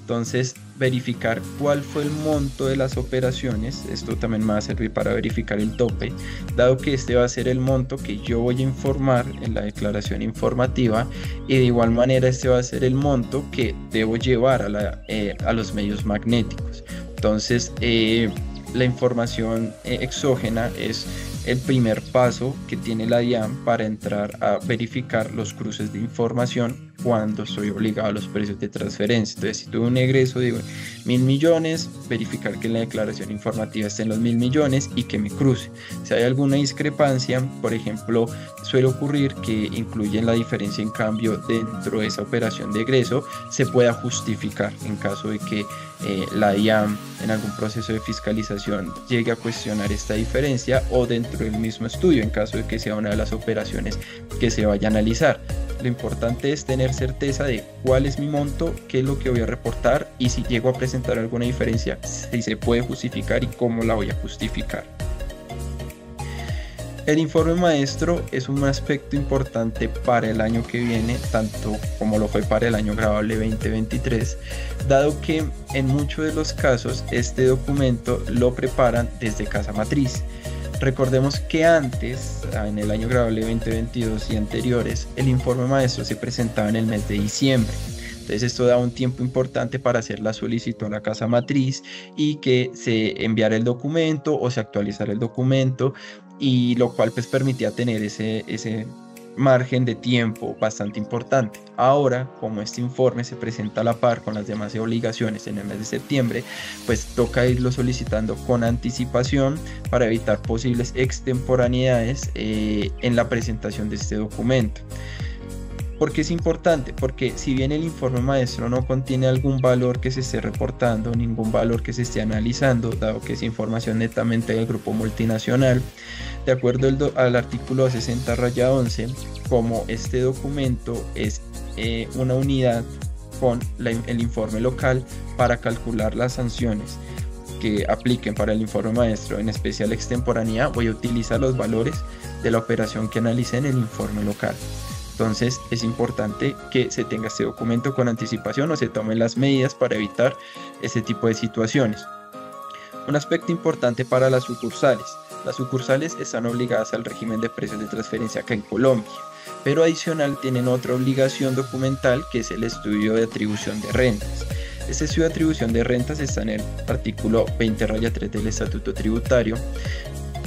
Entonces, verificar cuál fue el monto de las operaciones. Esto también me va a servir para verificar el tope, dado que este va a ser el monto que yo voy a informar en la declaración informativa, y de igual manera este va a ser el monto que debo llevar a los medios magnéticos. Entonces, la información exógena es el primer paso que tiene la DIAN para entrar a verificar los cruces de información cuando soy obligado a los precios de transferencia. Entonces, si tuve un egreso de 1.000 millones, verificar que en la declaración informativa estén los 1.000 millones y que me cruce. Si hay alguna discrepancia, por ejemplo, suele ocurrir que incluyen la diferencia en cambio dentro de esa operación de egreso, se pueda justificar en caso de que la DIAN en algún proceso de fiscalización llegue a cuestionar esta diferencia, o dentro del mismo estudio en caso de que sea una de las operaciones que se vaya a analizar. Lo importante es tener certeza de cuál es mi monto, qué es lo que voy a reportar, y si llego a presentar alguna diferencia, si se puede justificar y cómo la voy a justificar. El informe maestro es un aspecto importante para el año que viene, tanto como lo fue para el año grabable 2023, dado que en muchos de los casos este documento lo preparan desde casa matriz. Recordemos que antes, en el año grabable 2022 y anteriores, el informe maestro se presentaba en el mes de diciembre, Entonces esto da un tiempo importante para hacer la solicitud a la casa matriz y que se enviara el documento o se actualizara el documento, y lo cual pues permitía tener ese margen de tiempo bastante importante. Ahora, como este informe se presenta a la par con las demás obligaciones en el mes de septiembre, pues toca irlo solicitando con anticipación para evitar posibles extemporaneidades en la presentación de este documento. ¿Por qué es importante? Porque si bien el informe maestro no contiene algún valor que se esté reportando, ningún valor que se esté analizando, dado que es información netamente del grupo multinacional, de acuerdo al artículo 60-11, como este documento es una unidad con el informe local para calcular las sanciones que apliquen para el informe maestro, en especial extemporaneidad, voy a utilizar los valores de la operación que analicé en el informe local. Entonces es importante que se tenga este documento con anticipación o se tomen las medidas para evitar este tipo de situaciones. Un aspecto importante para las sucursales. Las sucursales están obligadas al régimen de precios de transferencia acá en Colombia, pero adicional tienen otra obligación documental, que es el estudio de atribución de rentas. Este estudio de atribución de rentas está en el artículo 20-3 del Estatuto Tributario,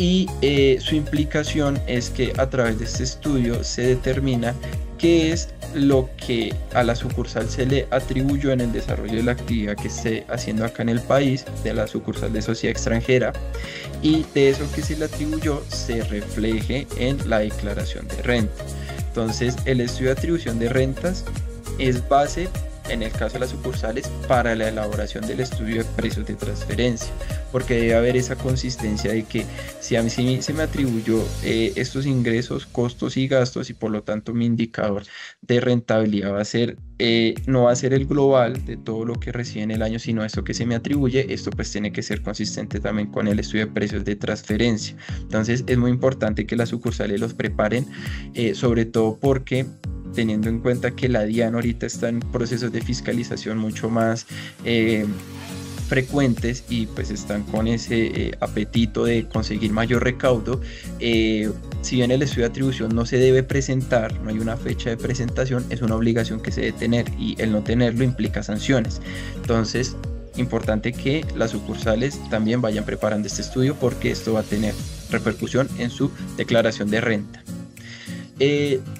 y su implicación es que a través de este estudio se determina qué es lo que a la sucursal se le atribuyó en el desarrollo de la actividad que esté haciendo acá en el país, de la sucursal de sociedad extranjera, y de eso que se le atribuyó se refleje en la declaración de renta. Entonces el estudio de atribución de rentas es base, en el caso de las sucursales, para la elaboración del estudio de precios de transferencia, porque debe haber esa consistencia de que si a mí se me atribuyó estos ingresos, costos y gastos, y por lo tanto mi indicador de rentabilidad va a ser, no va a ser el global de todo lo que recibe en el año, sino esto que se me atribuye, esto pues tiene que ser consistente también con el estudio de precios de transferencia. Entonces es muy importante que las sucursales los preparen, sobre todo porque teniendo en cuenta que la DIAN ahorita está en procesos de fiscalización mucho más frecuentes, y pues están con ese apetito de conseguir mayor recaudo. Si bien el estudio de atribución no se debe presentar, no hay una fecha de presentación, es una obligación que se debe tener, y el no tenerlo implica sanciones. Entonces, importante que las sucursales también vayan preparando este estudio, porque esto va a tener repercusión en su declaración de renta.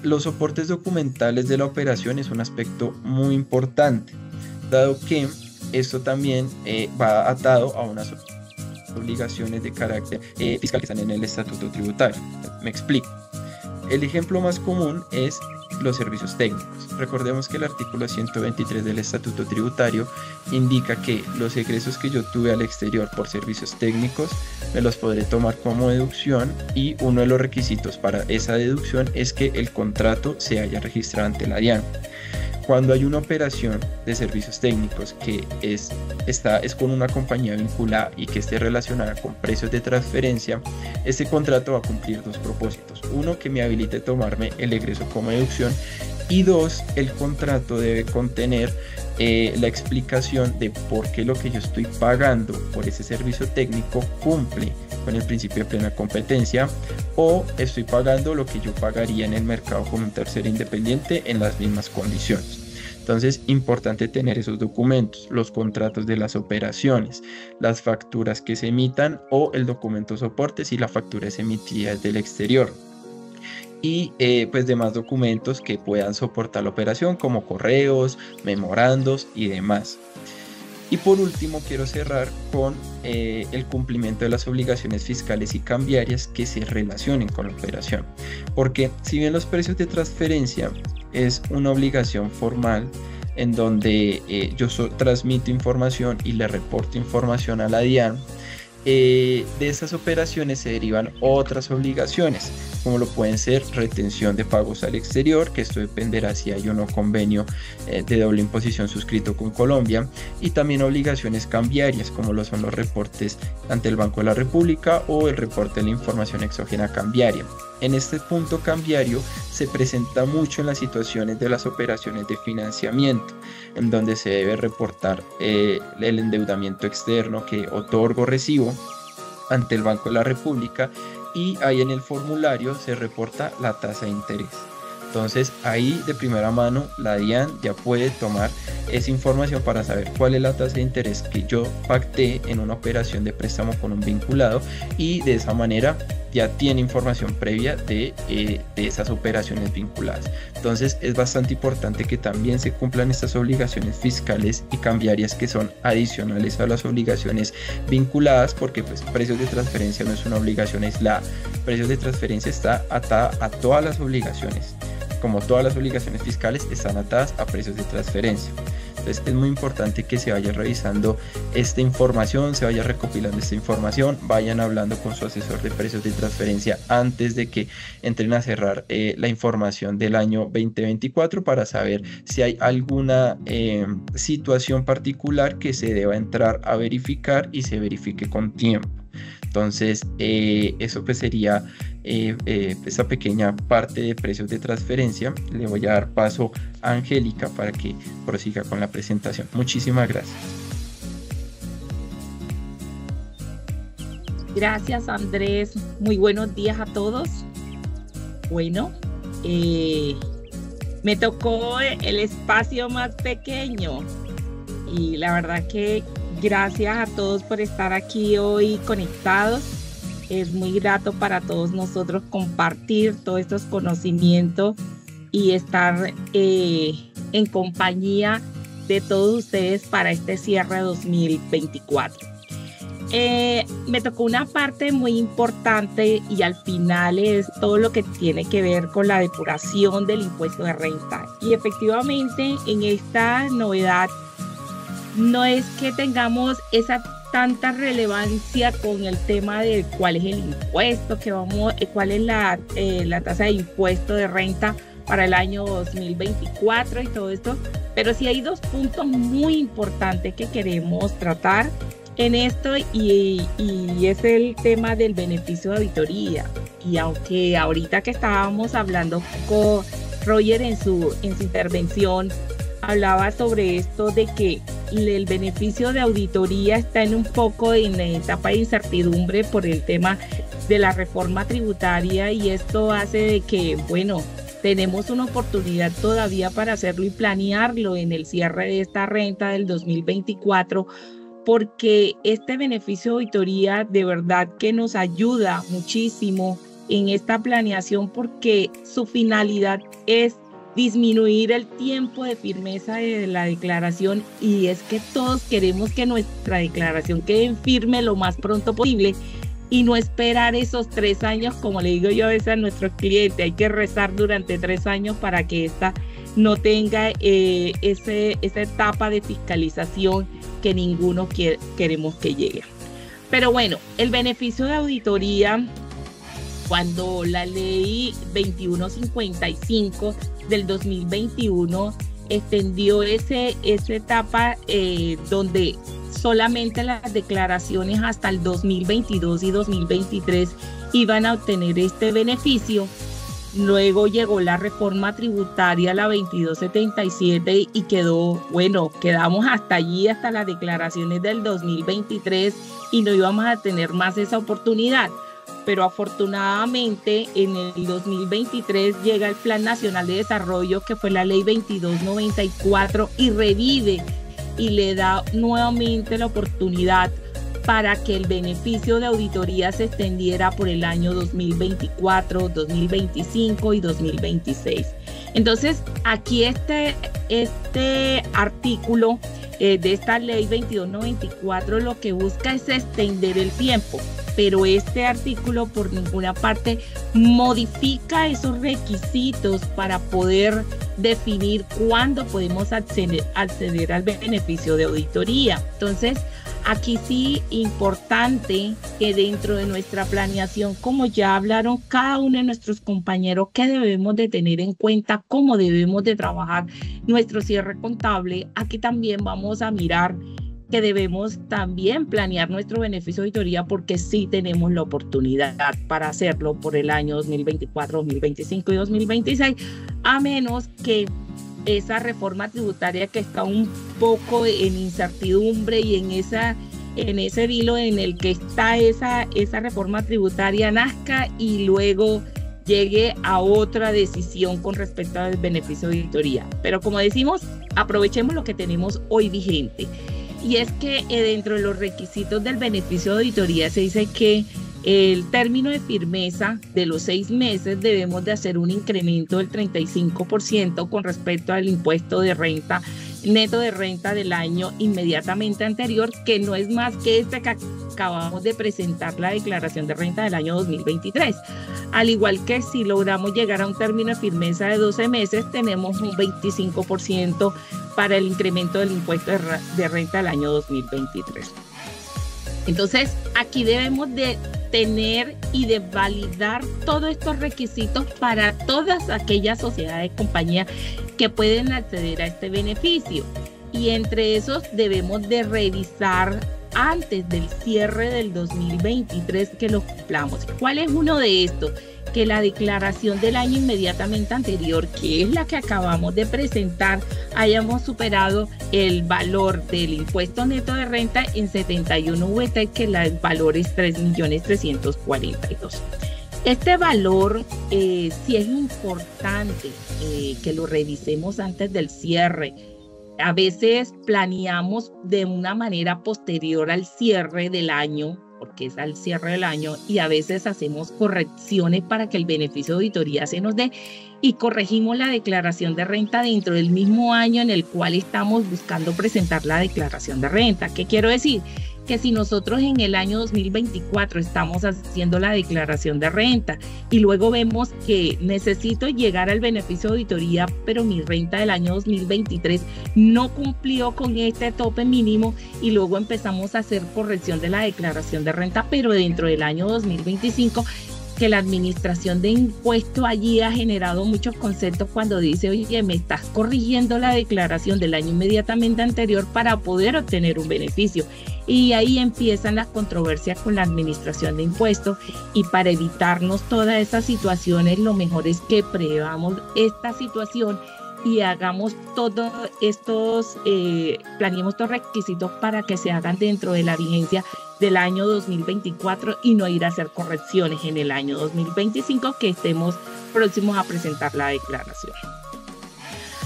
Los soportes documentales de la operación es un aspecto muy importante, dado que esto también va atado a unas obligaciones de carácter fiscal que están en el Estatuto Tributario. Me explico. El ejemplo más común es los servicios técnicos. Recordemos que el artículo 123 del Estatuto Tributario indica que los egresos que yo tuve al exterior por servicios técnicos me los podré tomar como deducción, y uno de los requisitos para esa deducción es que el contrato se haya registrado ante la DIAN. Cuando hay una operación de servicios técnicos que es con una compañía vinculada y que esté relacionada con precios de transferencia, este contrato va a cumplir dos propósitos. Uno, que me habilite tomarme el egreso como deducción, y dos, el contrato debe contener la explicación de por qué lo que yo estoy pagando por ese servicio técnico cumple con el principio de plena competencia, o estoy pagando lo que yo pagaría en el mercado como un tercero independiente en las mismas condiciones. Entonces, importante tener esos documentos, los contratos de las operaciones, las facturas que se emitan, o el documento soporte si la factura es emitida desde el exterior, y pues demás documentos que puedan soportar la operación, como correos, memorandos y demás. Y por último, quiero cerrar con el cumplimiento de las obligaciones fiscales y cambiarias que se relacionen con la operación, porque si bien los precios de transferencia es una obligación formal en donde yo transmito información y le reporto información a la DIAN, de esas operaciones se derivan otras obligaciones, como lo pueden ser retención de pagos al exterior, que esto dependerá si hay o no convenio de doble imposición suscrito con Colombia, y también obligaciones cambiarias, como lo son los reportes ante el Banco de la República o el reporte de la información exógena cambiaria. En este punto cambiario se presenta mucho en las situaciones de las operaciones de financiamiento, en donde se debe reportar el endeudamiento externo que otorgo o recibo ante el Banco de la República, y ahí en el formulario se reporta la tasa de interés. Entonces ahí de primera mano la DIAN ya puede tomar esa información para saber cuál es la tasa de interés que yo pacté en una operación de préstamo con un vinculado, y de esa manera ya tiene información previa de esas operaciones vinculadas. Entonces es bastante importante que también se cumplan estas obligaciones fiscales y cambiarias que son adicionales a las obligaciones vinculadas, porque pues precios de transferencia no es una obligación aislada. Precios de transferencia está atada a todas las obligaciones, como todas las obligaciones fiscales están atadas a precios de transferencia. Entonces es muy importante que se vaya revisando esta información, se vaya recopilando esta información, vayan hablando con su asesor de precios de transferencia antes de que entren a cerrar la información del año 2024, para saber si hay alguna situación particular que se deba entrar a verificar y se verifique con tiempo. Entonces eso pues sería esa pequeña parte de precios de transferencia. Le voy a dar paso a Angélica para que prosiga con la presentación. Muchísimas gracias. Gracias, Andrés. Muy buenos días a todos. Bueno, me tocó el espacio más pequeño y la verdad que gracias a todos por estar aquí hoy conectados. Es muy grato para todos nosotros compartir todos estos conocimientos y estar en compañía de todos ustedes para este cierre 2024. Me tocó una parte muy importante y al final es todo lo que tiene que ver con la depuración del impuesto de renta. Y efectivamente en esta novedad no es que tengamos esa tanta relevancia con el tema de cuál es el impuesto cuál es la tasa de impuesto de renta para el año 2024 y todo esto, pero sí hay dos puntos muy importantes que queremos tratar en esto y es el tema del beneficio de auditoría. Y aunque ahorita que estábamos hablando con Roger en su intervención hablaba sobre esto de que el beneficio de auditoría está en un poco en la etapa de incertidumbre por el tema de la reforma tributaria, y esto hace de que, bueno, tenemos una oportunidad todavía para hacerlo y planearlo en el cierre de esta renta del 2024, porque este beneficio de auditoría de verdad que nos ayuda muchísimo en esta planeación, porque su finalidad es disminuir el tiempo de firmeza de la declaración, y es que todos queremos que nuestra declaración quede firme lo más pronto posible y no esperar esos 3 años, como le digo yo a veces a nuestros clientes, hay que rezar durante 3 años para que esta no tenga esa etapa de fiscalización que ninguno queremos que llegue. Pero bueno, el beneficio de auditoría, cuando la ley 2155 del 2021 extendió esa etapa donde solamente las declaraciones hasta el 2022 y 2023 iban a obtener este beneficio. Luego llegó la reforma tributaria, la 2277, y quedamos hasta allí, hasta las declaraciones del 2023, y no íbamos a tener más esa oportunidad. Pero afortunadamente en el 2023 llega el Plan Nacional de Desarrollo, que fue la ley 2294, y revive y le da nuevamente la oportunidad para que el beneficio de auditoría se extendiera por el año 2024, 2025 y 2026. Entonces, aquí este artículo de esta ley 2294 lo que busca es extender el tiempo, pero este artículo por ninguna parte modifica esos requisitos para poder definir cuándo podemos acceder al beneficio de auditoría. Entonces, aquí sí importante que dentro de nuestra planeación, como ya hablaron cada uno de nuestros compañeros, que debemos de tener en cuenta, cómo debemos de trabajar nuestro cierre contable, aquí también vamos a mirar que debemos también planear nuestro beneficio de auditoría, porque sí tenemos la oportunidad para hacerlo por el año 2024, 2025 y 2026, a menos que esa reforma tributaria que está un poco en incertidumbre y en ese hilo en el que está esa reforma tributaria nazca y luego llegue a otra decisión con respecto al beneficio de auditoría. Pero como decimos, aprovechemos lo que tenemos hoy vigente. Y es que dentro de los requisitos del beneficio de auditoría se dice que el término de firmeza de los 6 meses debemos de hacer un incremento del 35% con respecto al impuesto de renta, neto de renta del año inmediatamente anterior, que no es más que este que acabamos de presentar, la declaración de renta del año 2023. Al igual que si logramos llegar a un término de firmeza de 12 meses, tenemos un 25% para el incremento del impuesto de renta del año 2023. Entonces, aquí debemos de tener y de validar todos estos requisitos para todas aquellas sociedades, compañías que pueden acceder a este beneficio. Y entre esos debemos de revisar antes del cierre del 2023 que lo cumplamos. ¿Cuál es uno de estos? Que la declaración del año inmediatamente anterior, que es la que acabamos de presentar, hayamos superado el valor del impuesto neto de renta en 71 VT, que el valor es 3.342.000. Este valor sí es importante que lo revisemos antes del cierre. A veces planeamos de una manera posterior al cierre del año, porque es al cierre del año, y a veces hacemos correcciones para que el beneficio de auditoría se nos dé y corregimos la declaración de renta dentro del mismo año en el cual estamos buscando presentar la declaración de renta. ¿Qué quiero decir? Que si nosotros en el año 2024 estamos haciendo la declaración de renta y luego vemos que necesito llegar al beneficio de auditoría, pero mi renta del año 2023 no cumplió con este tope mínimo, y luego empezamos a hacer corrección de la declaración de renta, pero dentro del año 2025, que la administración de impuestos allí ha generado muchos conceptos cuando dice, oye, me estás corrigiendo la declaración del año inmediatamente anterior para poder obtener un beneficio. Y ahí empiezan las controversias con la administración de impuestos, y para evitarnos todas esas situaciones, lo mejor es que preveamos esta situación y hagamos todos estos, planeemos estos requisitos para que se hagan dentro de la vigencia del año 2024 y no ir a hacer correcciones en el año 2025 que estemos próximos a presentar la declaración.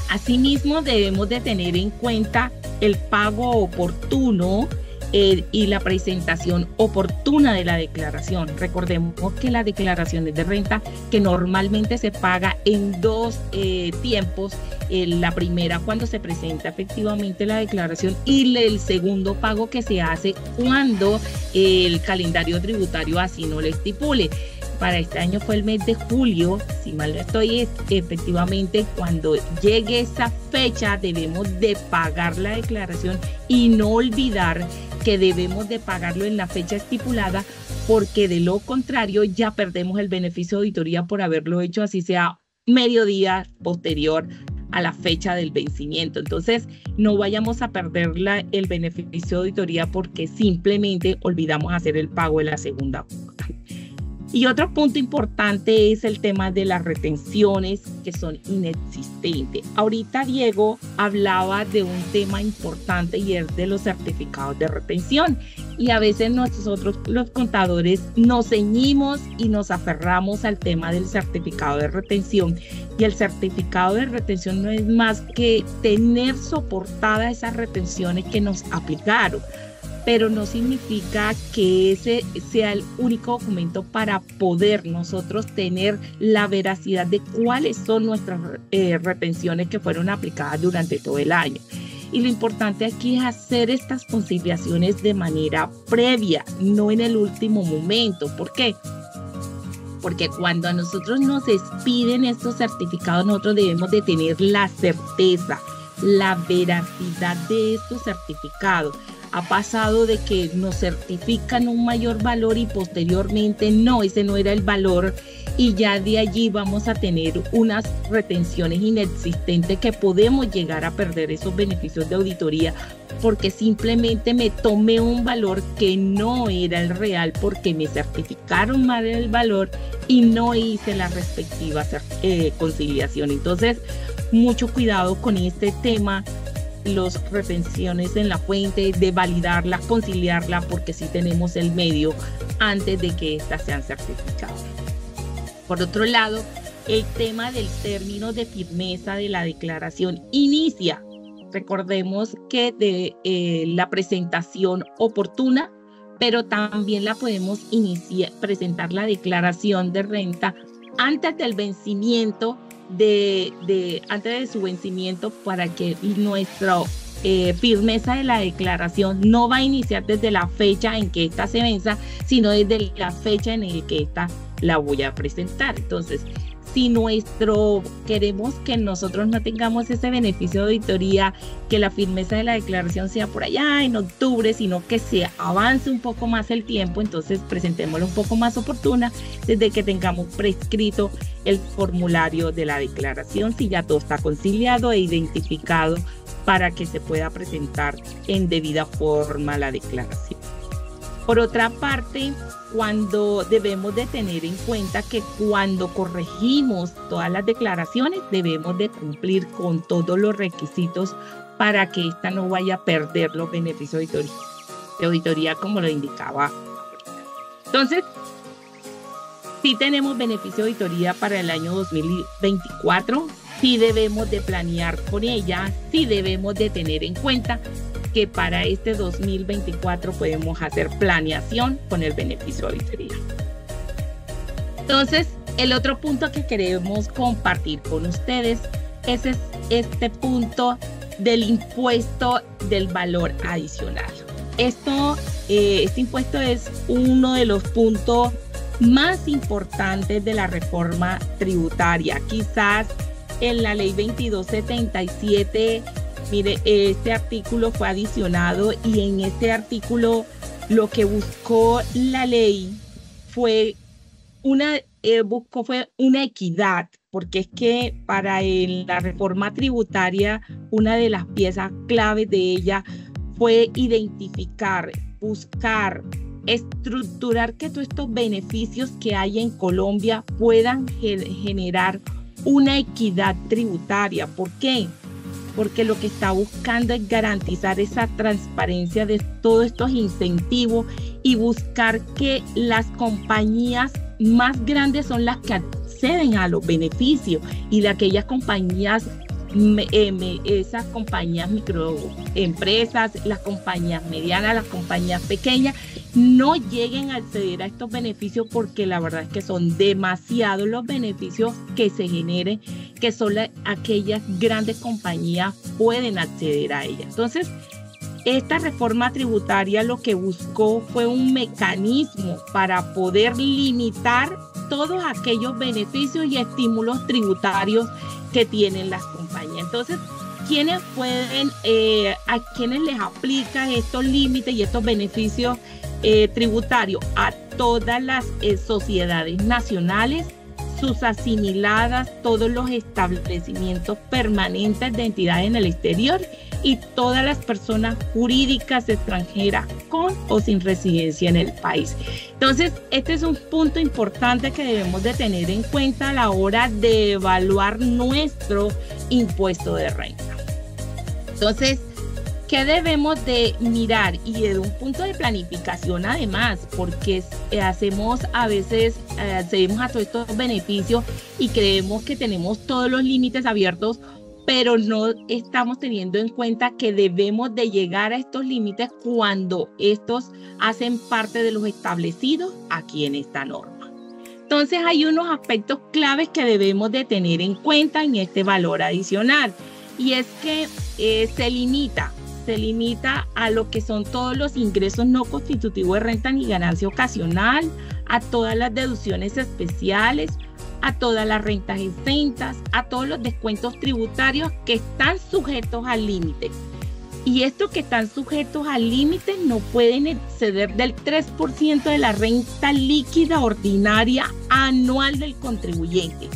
Asimismo, debemos de tener en cuenta el pago oportuno y la presentación oportuna de la declaración. Recordemos que las declaraciones de renta que normalmente se paga en 2 tiempos, la primera cuando se presenta efectivamente la declaración y el segundo pago que se hace cuando el calendario tributario así no lo estipule. Para este año fue el mes de julio, si mal no estoy, efectivamente cuando llegue esa fecha debemos de pagar la declaración y no olvidar que debemos de pagarlo en la fecha estipulada, porque de lo contrario ya perdemos el beneficio de auditoría por haberlo hecho así sea mediodía posterior a la fecha del vencimiento. Entonces no vayamos a perder el beneficio de auditoría porque simplemente olvidamos hacer el pago de la segunda cuota. Y otro punto importante es el tema de las retenciones, que son inexistentes. Ahorita Diego hablaba de un tema importante y es de los certificados de retención. Y a veces nosotros los contadores nos ceñimos y nos aferramos al tema del certificado de retención. Y el certificado de retención no es más que tener soportadas esas retenciones que nos aplicaron, pero no significa que ese sea el único documento para poder nosotros tener la veracidad de cuáles son nuestras retenciones que fueron aplicadas durante todo el año. Y lo importante aquí es hacer estas conciliaciones de manera previa, no en el último momento. ¿Por qué? Porque cuando a nosotros nos expiden estos certificados, nosotros debemos de tener la certeza, la veracidad de estos certificados. Ha pasado de que nos certifican un mayor valor y posteriormente no, ese no era el valor, y ya de allí vamos a tener unas retenciones inexistentes que podemos llegar a perder esos beneficios de auditoría porque simplemente me tomé un valor que no era el real porque me certificaron mal el valor y no hice la respectiva conciliación. Entonces, mucho cuidado con este tema. Las retenciones en la fuente, de validarla, conciliarla, porque sí tenemos el medio antes de que éstas sean certificadas. Por otro lado, el tema del término de firmeza de la declaración inicia. Recordemos que de la presentación oportuna, pero también la podemos presentar la declaración de renta antes del vencimiento, antes de su vencimiento, para que nuestra firmeza de la declaración no va a iniciar desde la fecha en que ésta se venza, sino desde la fecha en la que ésta la voy a presentar. Entonces, si queremos que nosotros no tengamos ese beneficio de auditoría, que la firmeza de la declaración sea por allá en octubre, sino que se avance un poco más el tiempo, entonces presentémoslo un poco más oportuna desde que tengamos prescrito el formulario de la declaración, si ya todo está conciliado e identificado para que se pueda presentar en debida forma la declaración. Por otra parte, cuando debemos de tener en cuenta que cuando corregimos todas las declaraciones debemos de cumplir con todos los requisitos para que ésta no vaya a perder los beneficios de auditoría como lo indicaba. Entonces, sí tenemos beneficio de auditoría para el año 2024, sí debemos de planear con ella, sí debemos de tener en cuenta que para este 2024 podemos hacer planeación con el beneficio de auditoría. Entonces, el otro punto que queremos compartir con ustedes es este punto del impuesto del valor adicional. Este impuesto es uno de los puntos más importantes de la reforma tributaria. Quizás en la ley 2277, mire, este artículo fue adicionado y en este artículo lo que buscó la ley fue una equidad, porque es que para la reforma tributaria una de las piezas claves de ella fue identificar, buscar, estructurar que todos estos beneficios que hay en Colombia puedan generar una equidad tributaria. ¿Por qué? Porque lo que está buscando es garantizar esa transparencia de todos estos incentivos y buscar que las compañías más grandes son las que acceden a los beneficios y de aquellas compañías, esas compañías microempresas, las compañías medianas, las compañías pequeñas, no lleguen a acceder a estos beneficios porque la verdad es que son demasiados los beneficios que se generen, que solo aquellas grandes compañías pueden acceder a ellas. Entonces, esta reforma tributaria lo que buscó fue un mecanismo para poder limitar todos aquellos beneficios y estímulos tributarios que tienen las compañías. Entonces, ¿quiénes pueden, a quiénes les aplican estos límites y estos beneficios tributarios? A todas las sociedades nacionales, sus asimiladas, todos los establecimientos permanentes de entidades en el exterior y todas las personas jurídicas extranjeras con o sin residencia en el país. Entonces, este es un punto importante que debemos de tener en cuenta a la hora de evaluar nuestro impuesto de renta. Entonces, ¿qué debemos de mirar? Y desde un punto de planificación además, porque hacemos a veces, accedemos a todos estos beneficios y creemos que tenemos todos los límites abiertos, pero no estamos teniendo en cuenta que debemos de llegar a estos límites cuando estos hacen parte de los establecidos aquí en esta norma. Entonces hay unos aspectos claves que debemos de tener en cuenta en este valor adicional, y es que se limita a lo que son todos los ingresos no constitutivos de renta ni ganancia ocasional, a todas las deducciones especiales, a todas las rentas exentas, a todos los descuentos tributarios que están sujetos al límite. Y estos que están sujetos al límite no pueden exceder del 3% de la renta líquida ordinaria anual del contribuyente.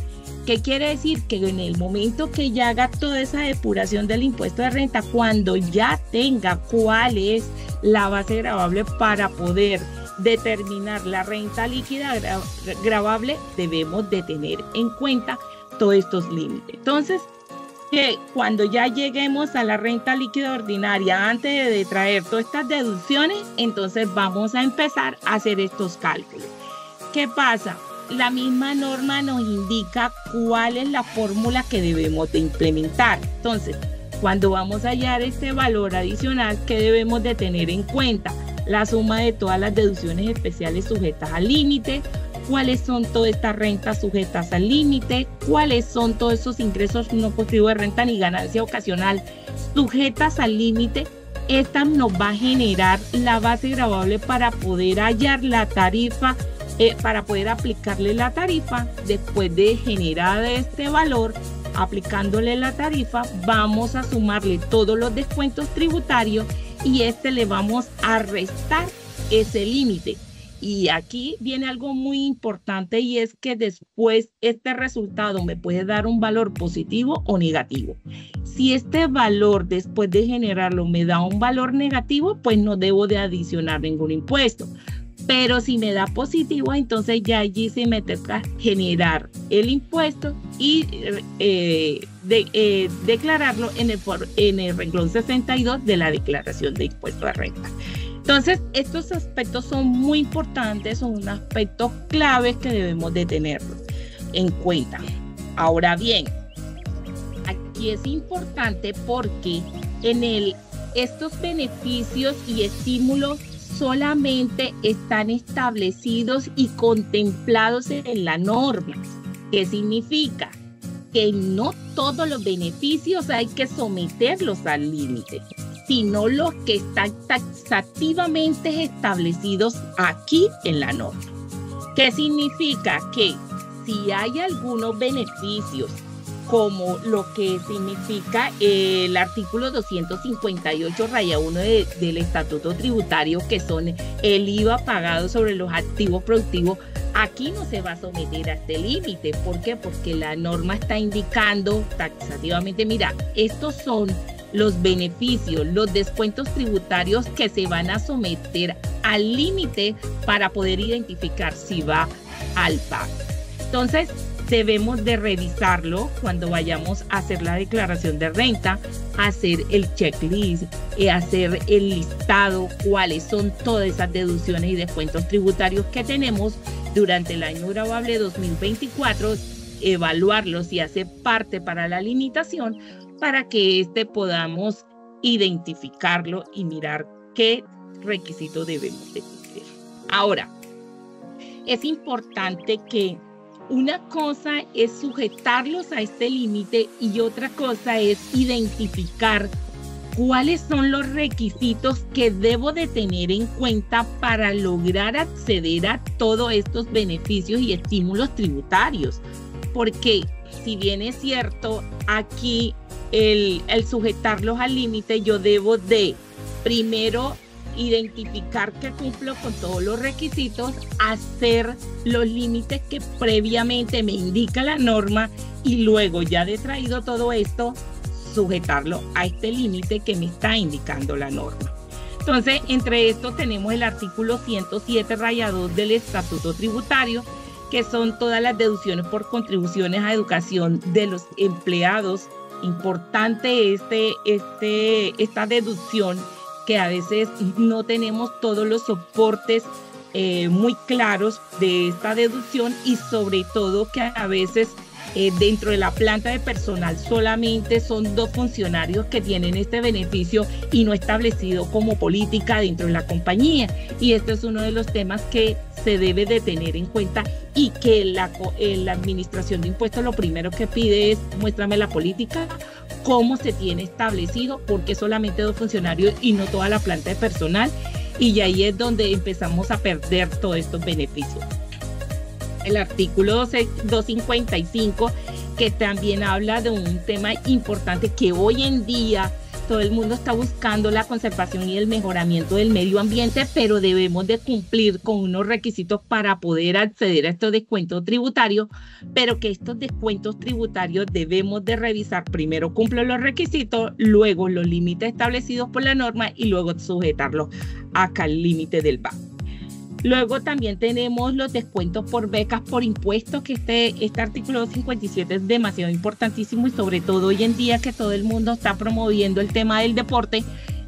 ¿Qué quiere decir? Que en el momento que ya haga toda esa depuración del impuesto de renta, cuando ya tenga cuál es la base gravable para poder determinar la renta líquida gravable, debemos de tener en cuenta todos estos límites. Entonces, que cuando ya lleguemos a la renta líquida ordinaria, antes de traer todas estas deducciones, entonces vamos a empezar a hacer estos cálculos. ¿Qué pasa? la misma norma nos indica cuál es la fórmula que debemos de implementar. Entonces, cuando vamos a hallar este valor adicional, ¿qué debemos de tener en cuenta? La suma de todas las deducciones especiales sujetas al límite, cuáles son todas estas rentas sujetas al límite, cuáles son todos esos ingresos no positivos de renta ni ganancia ocasional sujetas al límite. Esta nos va a generar la base gravable para poder hallar la tarifa, para poder aplicarle la tarifa. Después de generar este valor, aplicándole la tarifa, vamos a sumarle todos los descuentos tributarios y le vamos a restar ese límite. Y aquí viene algo muy importante, y es que después este resultado me puede dar un valor positivo o negativo. Si este valor después de generarlo me da un valor negativo, pues no debo de adicionar ningún impuesto. Pero si me da positivo, entonces ya allí se me toca generar el impuesto y declararlo en el renglón 62 de la declaración de impuesto de renta. Entonces, estos aspectos son muy importantes, son unos aspectos claves que debemos de tenerlos en cuenta. Ahora bien, aquí es importante porque estos beneficios y estímulos solamente están establecidos y contemplados en la norma. ¿Qué significa? Que no todos los beneficios hay que someterlos al límite, sino los que están taxativamente establecidos aquí en la norma. ¿Qué significa? Que si hay algunos beneficios, como lo que significa el artículo 258-1 del Estatuto Tributario, que son el IVA pagado sobre los activos productivos, aquí no se va a someter a este límite. ¿Por qué? Porque la norma está indicando taxativamente, mira, estos son los beneficios, los descuentos tributarios que se van a someter al límite para poder identificar si va al pago. Entonces, debemos de revisarlo cuando vayamos a hacer la declaración de renta, hacer el checklist, hacer el listado, cuáles son todas esas deducciones y descuentos tributarios que tenemos durante el año gravable 2024, evaluarlos y hacer parte para la limitación, para que podamos identificarlo y mirar qué requisito debemos de cumplir. Ahora, es importante que una cosa es sujetarlos a este límite y otra cosa es identificar cuáles son los requisitos que debo de tener en cuenta para lograr acceder a todos estos beneficios y estímulos tributarios. Porque si bien es cierto, aquí el sujetarlos al límite, yo debo de primero identificar que cumplo con todos los requisitos, hacer los límites que previamente me indica la norma y luego, ya de traído todo esto, sujetarlo a este límite que me está indicando la norma. Entonces, entre esto tenemos el artículo 107-2 del Estatuto Tributario, que son todas las deducciones por contribuciones a educación de los empleados. Importante esta deducción, que a veces no tenemos todos los soportes muy claros de esta deducción, y sobre todo que a veces dentro de la planta de personal solamente son 2 funcionarios que tienen este beneficio y no establecido como política dentro de la compañía. Y este es uno de los temas que se debe de tener en cuenta, y que la administración de impuestos lo primero que pide es: muéstrame la política, cómo se tiene establecido, porque solamente 2 funcionarios y no toda la planta de personal, y ahí es donde empezamos a perder todos estos beneficios. El artículo 255, que también habla de un tema importante, que hoy en día todo el mundo está buscando la conservación y el mejoramiento del medio ambiente, pero debemos de cumplir con unos requisitos para poder acceder a estos descuentos tributarios, pero que estos descuentos tributarios debemos de revisar. Primero cumplo los requisitos, luego los límites establecidos por la norma y luego sujetarlos acá al límite del banco. Luego también tenemos los descuentos por becas por impuestos, que este artículo 257 es demasiado importantísimo, y sobre todo hoy en día que todo el mundo está promoviendo el tema del deporte,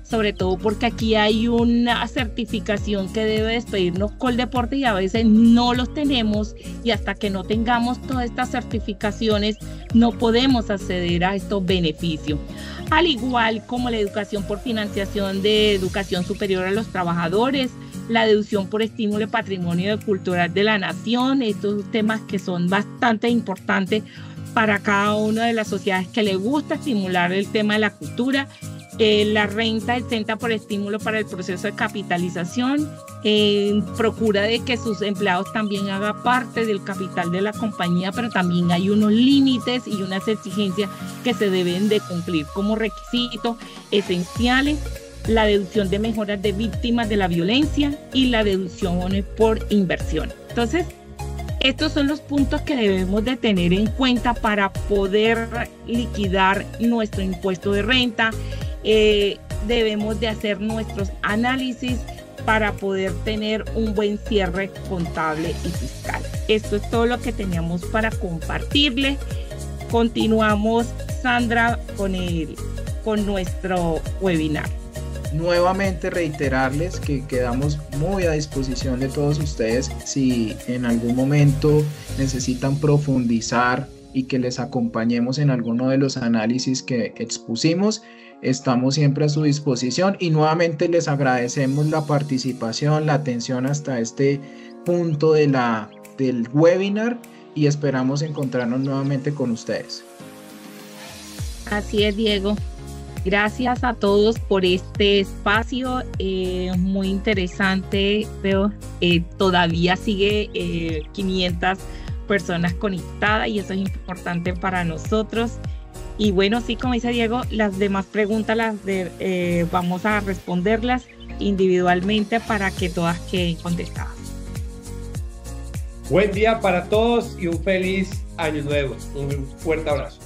sobre todo porque aquí hay una certificación que debe despedirnos Coldeporte y a veces no los tenemos, y hasta que no tengamos todas estas certificaciones no podemos acceder a estos beneficios. Al igual como la educación por financiación de educación superior a los trabajadores, la deducción por estímulo de patrimonio cultural de la nación, estos temas que son bastante importantes para cada una de las sociedades que le gusta estimular el tema de la cultura. La renta exenta por estímulo para el proceso de capitalización, procura de que sus empleados también hagan parte del capital de la compañía, pero también hay unos límites y unas exigencias que se deben de cumplir como requisitos esenciales. La deducción de mejoras de víctimas de la violencia y la deducción por inversión. Entonces, estos son los puntos que debemos de tener en cuenta para poder liquidar nuestro impuesto de renta. Debemos de hacer nuestros análisis para poder tener un buen cierre contable y fiscal. Esto es todo lo que teníamos para compartirles. Continuamos, Sandra, con nuestro webinar. Nuevamente reiterarles que quedamos muy a disposición de todos ustedes si en algún momento necesitan profundizar y que les acompañemos en alguno de los análisis que expusimos. Estamos siempre a su disposición y nuevamente les agradecemos la participación, la atención hasta este punto del webinar y esperamos encontrarnos nuevamente con ustedes. Así es, Diego. Gracias a todos por este espacio, muy interesante. Veo todavía sigue 500 personas conectadas y eso es importante para nosotros. Y bueno, sí, como dice Diego, las demás preguntas vamos a responderlas individualmente para que todas queden contestadas. Buen día para todos y un feliz año nuevo. Un fuerte abrazo.